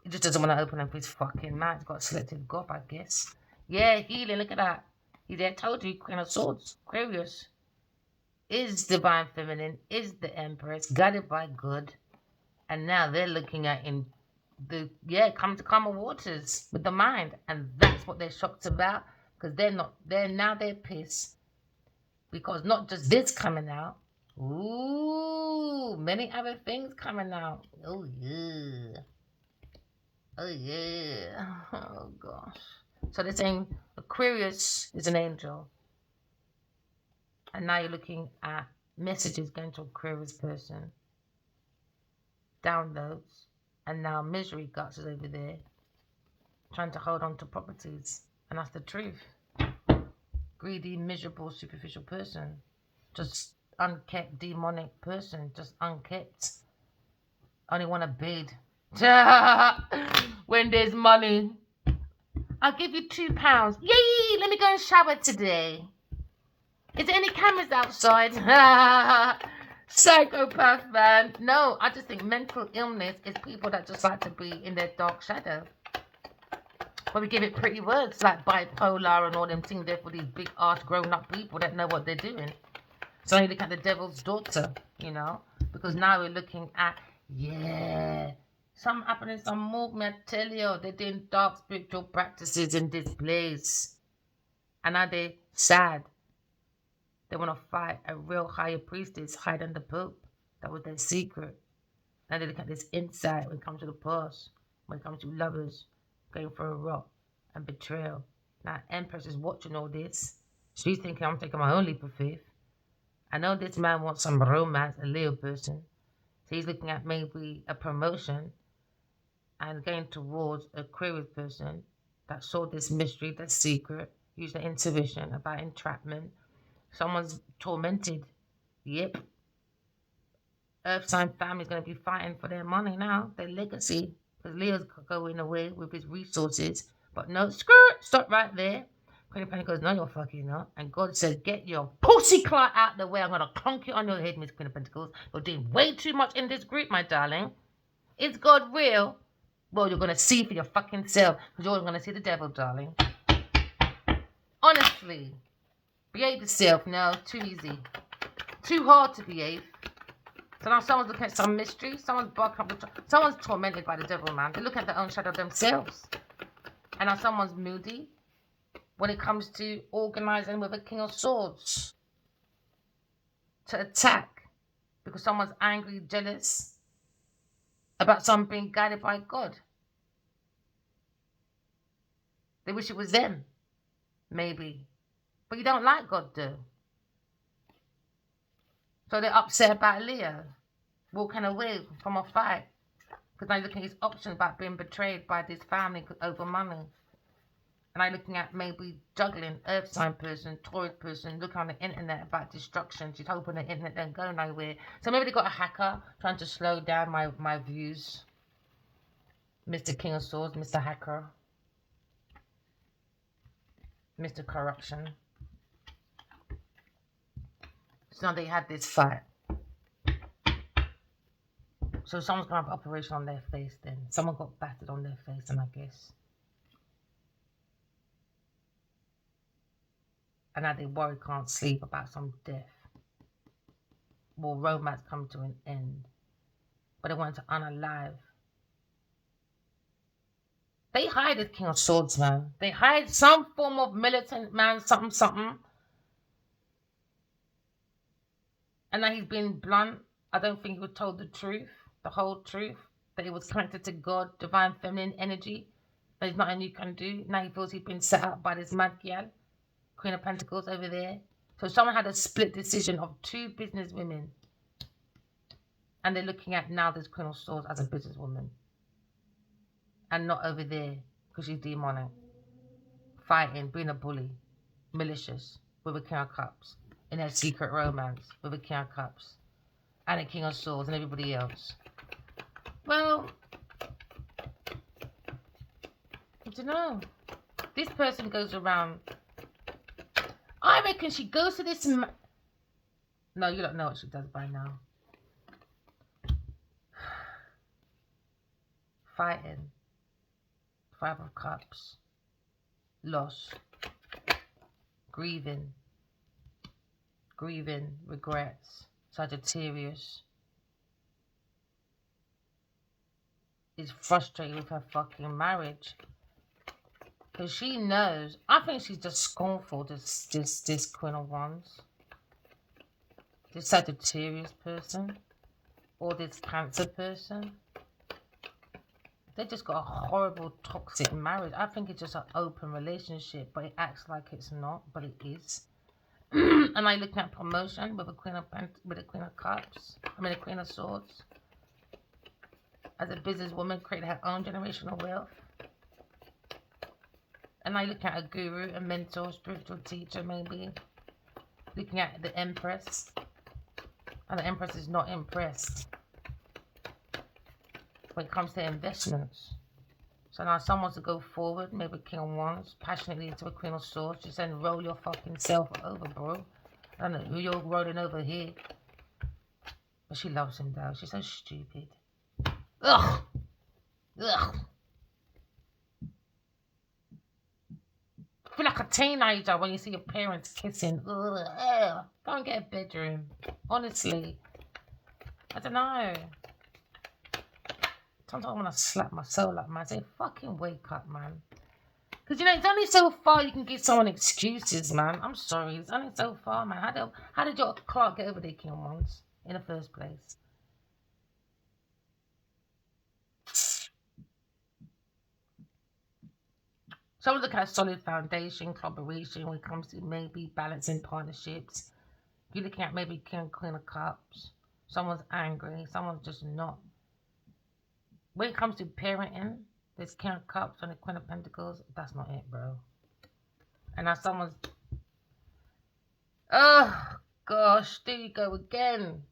He just doesn't want to open up his fucking mouth. He's got a selective gob, I guess. Yeah, healing. Look at that. He there told you, Queen of Swords. Aquarius is divine feminine, is the Empress, guided by God. And now they're looking at in the, come to calmer waters with the mind. And that's what they're shocked about. Because they're pissed. Because not just this coming out. Ooh, many other things coming out. Oh, yeah. Oh, yeah. Oh, gosh. So they're saying Aquarius is an angel. And now you're looking at messages going to Aquarius person. Downloads. And now Misery Guts is over there. Trying to hold on to properties. And that's the truth. Greedy, miserable, superficial person. Just unkept, demonic person. Just unkept. Only want to bid. When there's money. I'll give you £2. Yay! Let me go and shower today. Is there any cameras outside? Psychopath, man. No, I just think mental illness is people that just like to be in their dark shadow. But we give it pretty words like bipolar and all them things there for these big ass grown up people that know what they're doing. So you look at the devil's daughter, you know, because now we're looking at, some happening, some movement, I tell you, they're doing dark spiritual practices in this place. And now they're sad. They want to fight a real higher priestess, hide under the Pope. That was their secret. Now they look at this insight when it comes to the past, when it comes to lovers, going for a rock and betrayal. Now Empress is watching all this. She's thinking, I'm taking my own leap of faith. I know this man wants some romance, a Leo person. So he's looking at maybe a promotion and going towards a Aquarius person that saw this mystery, this secret, used their intuition about entrapment. Someone's tormented. Yep. Earth sign family's going to be fighting for their money now, their legacy. Because Leo's going away with his resources. But no, skirt, stop right there. Queen of Pentacles, no, you're fucking not. And God said, get your pussy clot out the way. I'm going to clonk it on your head, Miss Queen of Pentacles. You're doing way too much in this group, my darling. Is God real? Well, you're going to see for your fucking self. Because you're going to see the devil, darling. Honestly. Behave yourself. No, too easy. Too hard to behave. So now someone's looking at some mystery. Someone's tormented by the devil, man. They look at their own shadow themselves. And now someone's moody when it comes to organizing with a King of Swords to attack because someone's angry, jealous about something being guided by God. They wish it was them, maybe. But you don't like God, though. So they're upset about Leo walking away from a fight because now looking at his options about being betrayed by this family over money. And I'm looking at maybe juggling, earth sign person, Taurus person, looking on the internet about destruction. She's hoping the internet don't go nowhere. So maybe they got a hacker trying to slow down my views. Mr. King of Swords, Mr. Hacker, Mr. Corruption. So now they had this fight. So someone's going to have an operation on their face then. Someone got battered on their face, and I guess. And now they worry, can't sleep about some death. Will romance come to an end? But they want to unalive. They hide the King of Swords, man. They hide some form of militant man, something. And now he's being blunt. I don't think he was told the truth, the whole truth, that he was connected to God, divine feminine energy. There's nothing you can do. Now he feels he's been set up by this mad gal, Queen of Pentacles over there. So someone had a split decision of two business women. And they're looking at now this Queen of Swords as a businesswoman. And not over there, because she's demonic. Fighting, being a bully, malicious, with a King of Cups. In their secret romance, with a King of Cups. And a King of Swords and everybody else. Well, I don't know. This person goes around. I reckon she goes to this. No, you don't know what she does by now. Fighting. 5 of Cups. Loss. Grieving. Regrets. Sagittarius. Is frustrated with her fucking marriage. Because she knows. I think she's just scornful, this Queen of Wands. This Sagittarius person. Or this Cancer person. They just got a horrible, toxic marriage. I think it's just an open relationship, but it acts like it's not, but it is. And I'm looking at promotion with a Queen of Cups. I mean, a Queen of Swords. As a businesswoman, create her own generational wealth. And I'm looking at a guru, a mentor, spiritual teacher, maybe. Looking at the Empress. And the Empress is not impressed when it comes to investments. So now someone wants to go forward, maybe King of Wands, passionately into a Queen of Swords. She's saying, roll your fucking self over, bro. I don't know who you're rolling over here. But she loves him, though. She's so stupid. Ugh. I feel like a teenager when you see your parents kissing. Ugh. Go and get a bedroom. Honestly. I don't know. Sometimes I want to slap my soul up, man. Say, fucking wake up, man. Because, you know, it's only so far you can give someone excuses, man. I'm sorry. It's only so far, man. How did your Clark get over there, King once in the first place? Someone's looking at a solid foundation, collaboration when it comes to maybe balancing partnerships. You're looking at maybe King and Queen of Cups. Someone's angry. Someone's just not. When it comes to parenting, this King of Cups and the Queen of Pentacles, that's not it, bro. And now someone's, oh gosh, there you go again.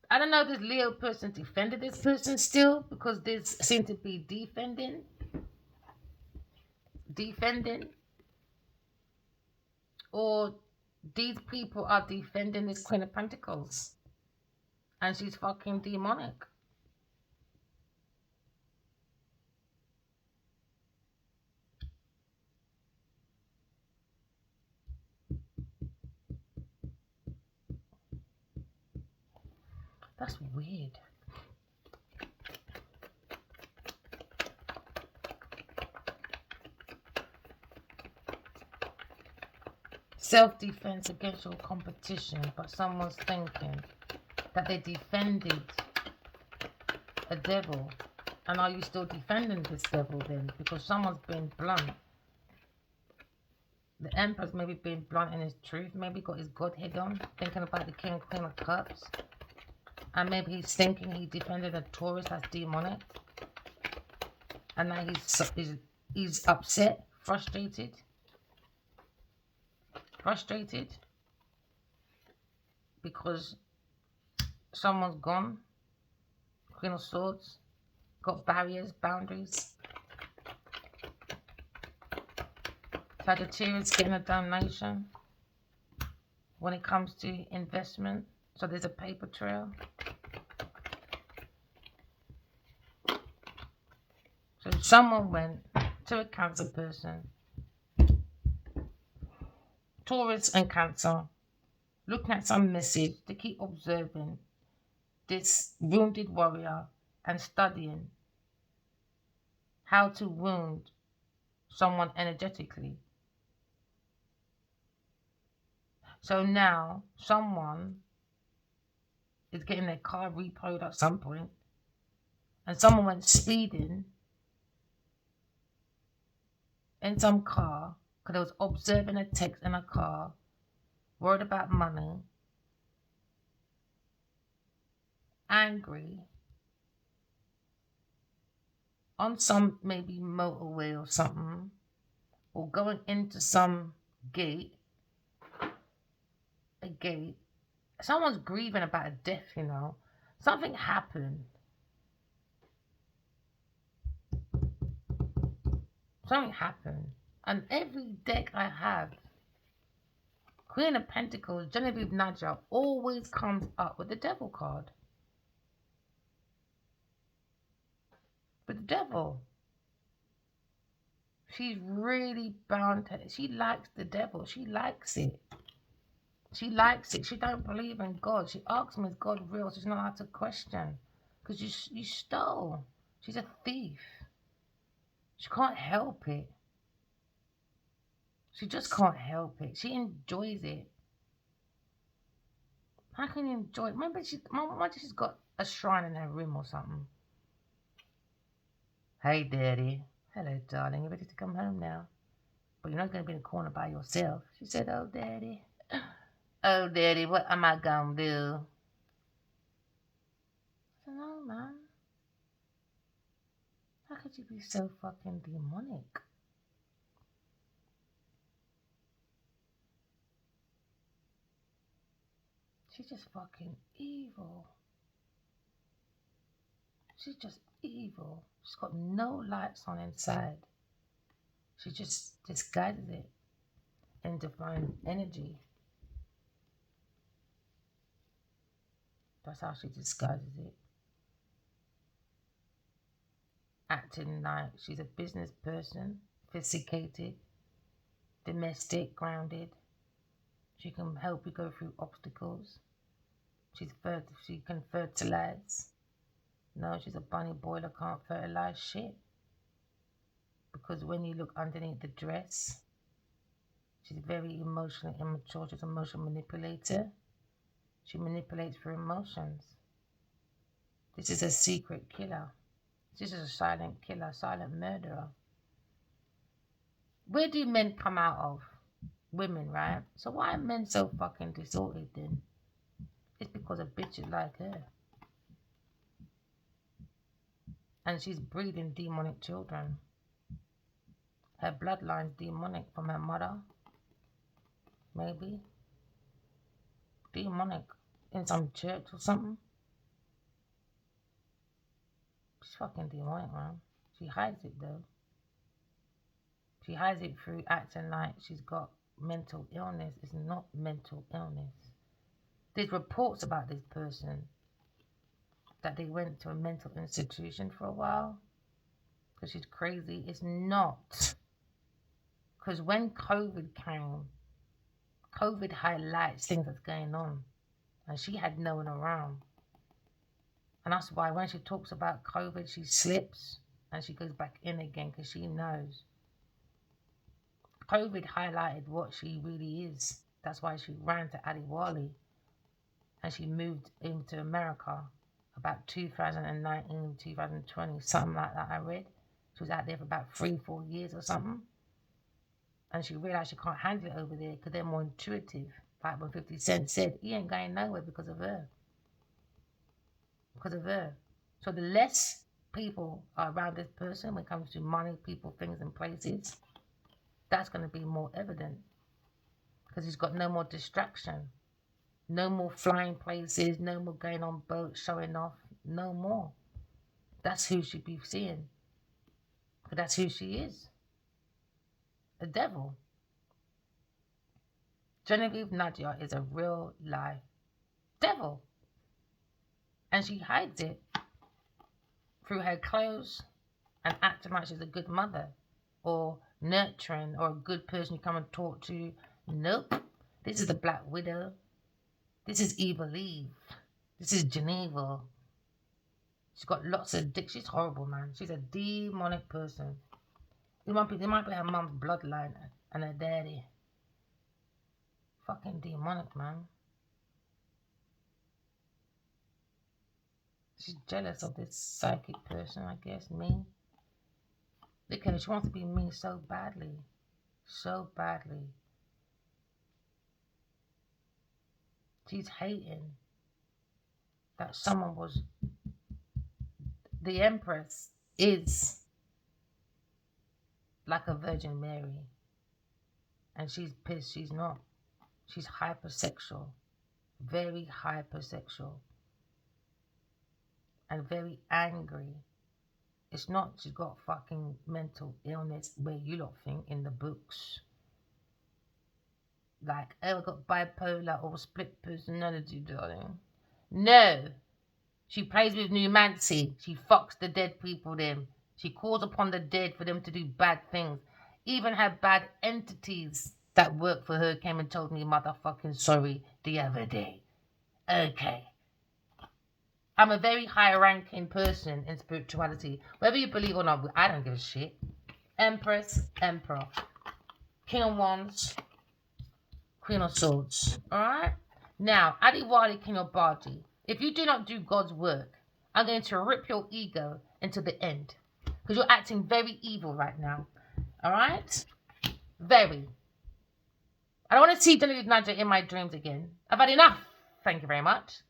I don't know if this Leo person defended this person still, because this seems to be defending, or these people are defending this Queen of Pentacles, and she's fucking demonic. That's weird. Self-defense against your competition, but someone's thinking that they defended a devil. And are you still defending this devil then? Because someone's been blunt. The Emperor's maybe been blunt in his truth. Maybe got his Godhead on, thinking about the King and Queen of Cups. And maybe he's thinking he defended a Taurus that's demonic. And now he's upset, frustrated. Because someone's gone. Queen of Swords. Got barriers, boundaries. Sagittarius getting a damnation when it comes to investment. So there's a paper trail. So someone went to a Cancer person, Taurus and Cancer, looking at some message. They keep observing this wounded warrior and studying how to wound someone energetically. So now someone is getting their car repoed at some point, and someone went speeding in some car because they was observing a text in a car, worried about money, angry, on some maybe motorway or something, or going into some gate, a gate. Someone's grieving about a death, you know. Something happened. Something happened. And every deck I have, Queen of Pentacles, Genevieve Nadja, always comes up with the Devil card. With the Devil. She's really bound to it. She likes the Devil. She likes it. She likes it. She don't believe in God. She asks me, is God real? She's not allowed to question. Because you stole. She's a thief. She can't help it. She just can't help it. She enjoys it. How can you enjoy it? Maybe she's got a shrine in her room or something. Hey, Daddy. Hello, darling. You ready to come home now? But you're not going to be in the corner by yourself. She said, oh, Daddy. Oh, Daddy, what am I going to do? I said, no, man. How could you be so fucking demonic? She's just fucking evil. She's just evil. She's got no lights on inside. She just disguises it in divine energy. That's how she disguises it. Acting like she's a business person, sophisticated, domestic, grounded. She can help you go through obstacles. She can fertilize. No, she's a bunny boiler, can't fertilize shit. Because when you look underneath the dress, she's very emotionally immature. She's an emotional manipulator. She manipulates for emotions. This is a secret killer. This is a silent killer, silent murderer. Where do men come out of? Women, right? So why are men so fucking disordered then? It's because of bitches like her. And she's breeding demonic children. Her bloodline's demonic from her mother. Maybe. Demonic. In some church or something. She's fucking demonic, man. She hides it though. She hides it through acting like she's got mental illness. It's not mental illness. There's reports about this person that they went to a mental institution for a while because she's crazy. It's not. Because when COVID came, COVID highlights things that's going on. And she had no one around. And that's why when she talks about COVID, she slips and she goes back in again because she knows. COVID highlighted what she really is. That's why she ran to Adiwali. And she moved into America about 2019, 2020, something like that I read. She was out there for about 3-4 years or something. And she realized she can't handle it over there because they're more intuitive. Like when 50 Cent said, he ain't going nowhere because of her. Because of her. So the less people are around this person when it comes to money, people, things, and places, that's going to be more evident. Because he's got no more distraction. No more flying places, no more going on boats, showing off, no more. That's who she'd be seeing. But that's who she is. The devil. Genevieve Nadia is a real life devil. And she hides it through her clothes and acting like she's a good mother or nurturing or a good person you come and talk to. Nope. This is the Black Widow. This is Evil Eve. This is Geneva. She's got lots of dick. She's horrible, man. She's a demonic person. It might be her mum's bloodline and her daddy. Fucking demonic, man. She's jealous of this psychic person, I guess, me. Look at her. She wants to be me so badly. So badly. She's hating that someone was... The Empress is like a Virgin Mary. And she's pissed she's not. She's hypersexual. Very hypersexual. And very angry. It's not she's got fucking mental illness where you lot think in the books. Like, oh, I got bipolar or split personality, darling. No. She plays with numancy. She fucks the dead people then. She calls upon the dead for them to do bad things. Even her bad entities that work for her came and told me motherfucking sorry the other day. Okay. I'm a very high-ranking person in spirituality. Whether you believe or not, I don't give a shit. Empress, Emperor. King of Wands, Queen of Swords. Alright? Now, Adiwali King of Badi. If you do not do God's work, I'm going to rip your ego into the end. Because you're acting very evil right now. Alright? Very. I don't want to see Genevieve Nadia in my dreams again. I've had enough. Thank you very much.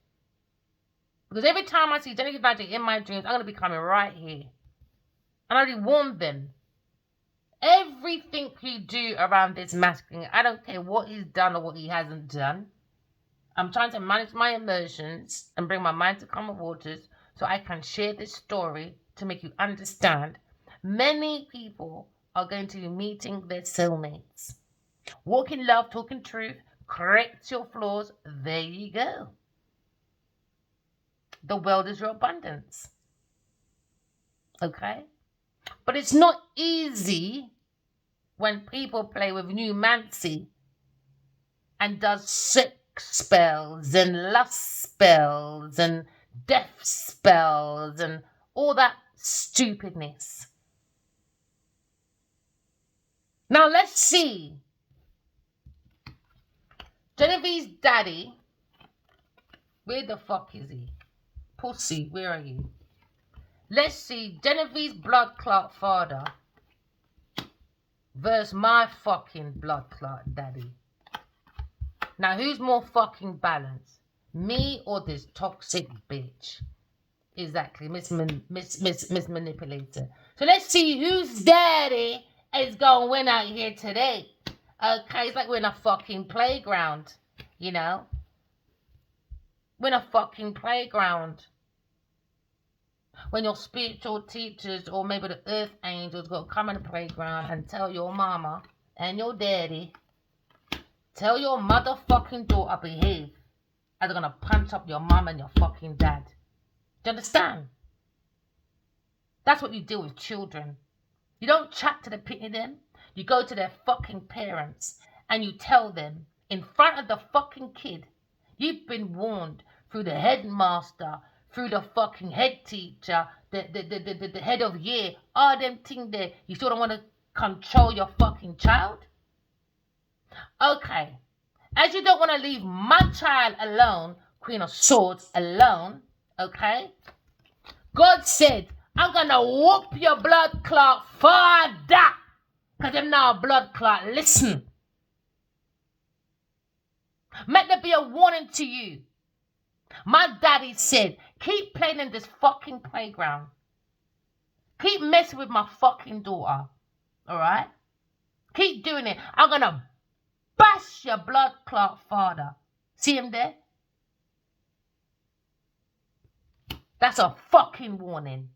Because every time I see Genevieve Nadia in my dreams, I'm going to be coming right here. And I already warned them. Everything you do around this masculine, I don't care what he's done or what he hasn't done. I'm trying to manage my emotions and bring my mind to calmer waters so I can share this story to make you understand. Many people are going to be meeting their soulmates. Walk in love, talk in truth, correct your flaws. There you go. The world is your abundance. Okay? But it's not easy when people play with numancy and does sex spells and lust spells and death spells and all that stupidness. Now let's see. Genevieve's daddy, where the fuck is he? Pussy, where are you? Let's see Genevieve's blood clot father. versus my fucking blood clot daddy. Now, who's more fucking balanced? Me or this toxic bitch? Exactly, Miss Manipulator. So let's see whose daddy is going to win out here today. Okay, it's like we're in a fucking playground, you know? We're in a fucking playground. When your spiritual teachers or maybe the earth angels go come in the playground and tell your mama and your daddy, tell your motherfucking daughter behave, and they're gonna punch up your mom and your fucking dad. Do you understand? That's what you do with children. You don't chat to the pitney them. You go to their fucking parents and you tell them in front of the fucking kid, you've been warned through the headmaster, through the fucking head teacher, the head of year, all them things there. You still don't want to control your fucking child? Okay. As you don't want to leave my child alone, Queen of Swords alone, okay? God said, I'm going to whoop your blood clot father. Because I'm now a blood clot. Listen. Let there be a warning to you. My daddy said, keep playing in this fucking playground. Keep messing with my fucking daughter. Alright? Keep doing it. I'm going to bash your blood clot father. See him there? That's a fucking warning.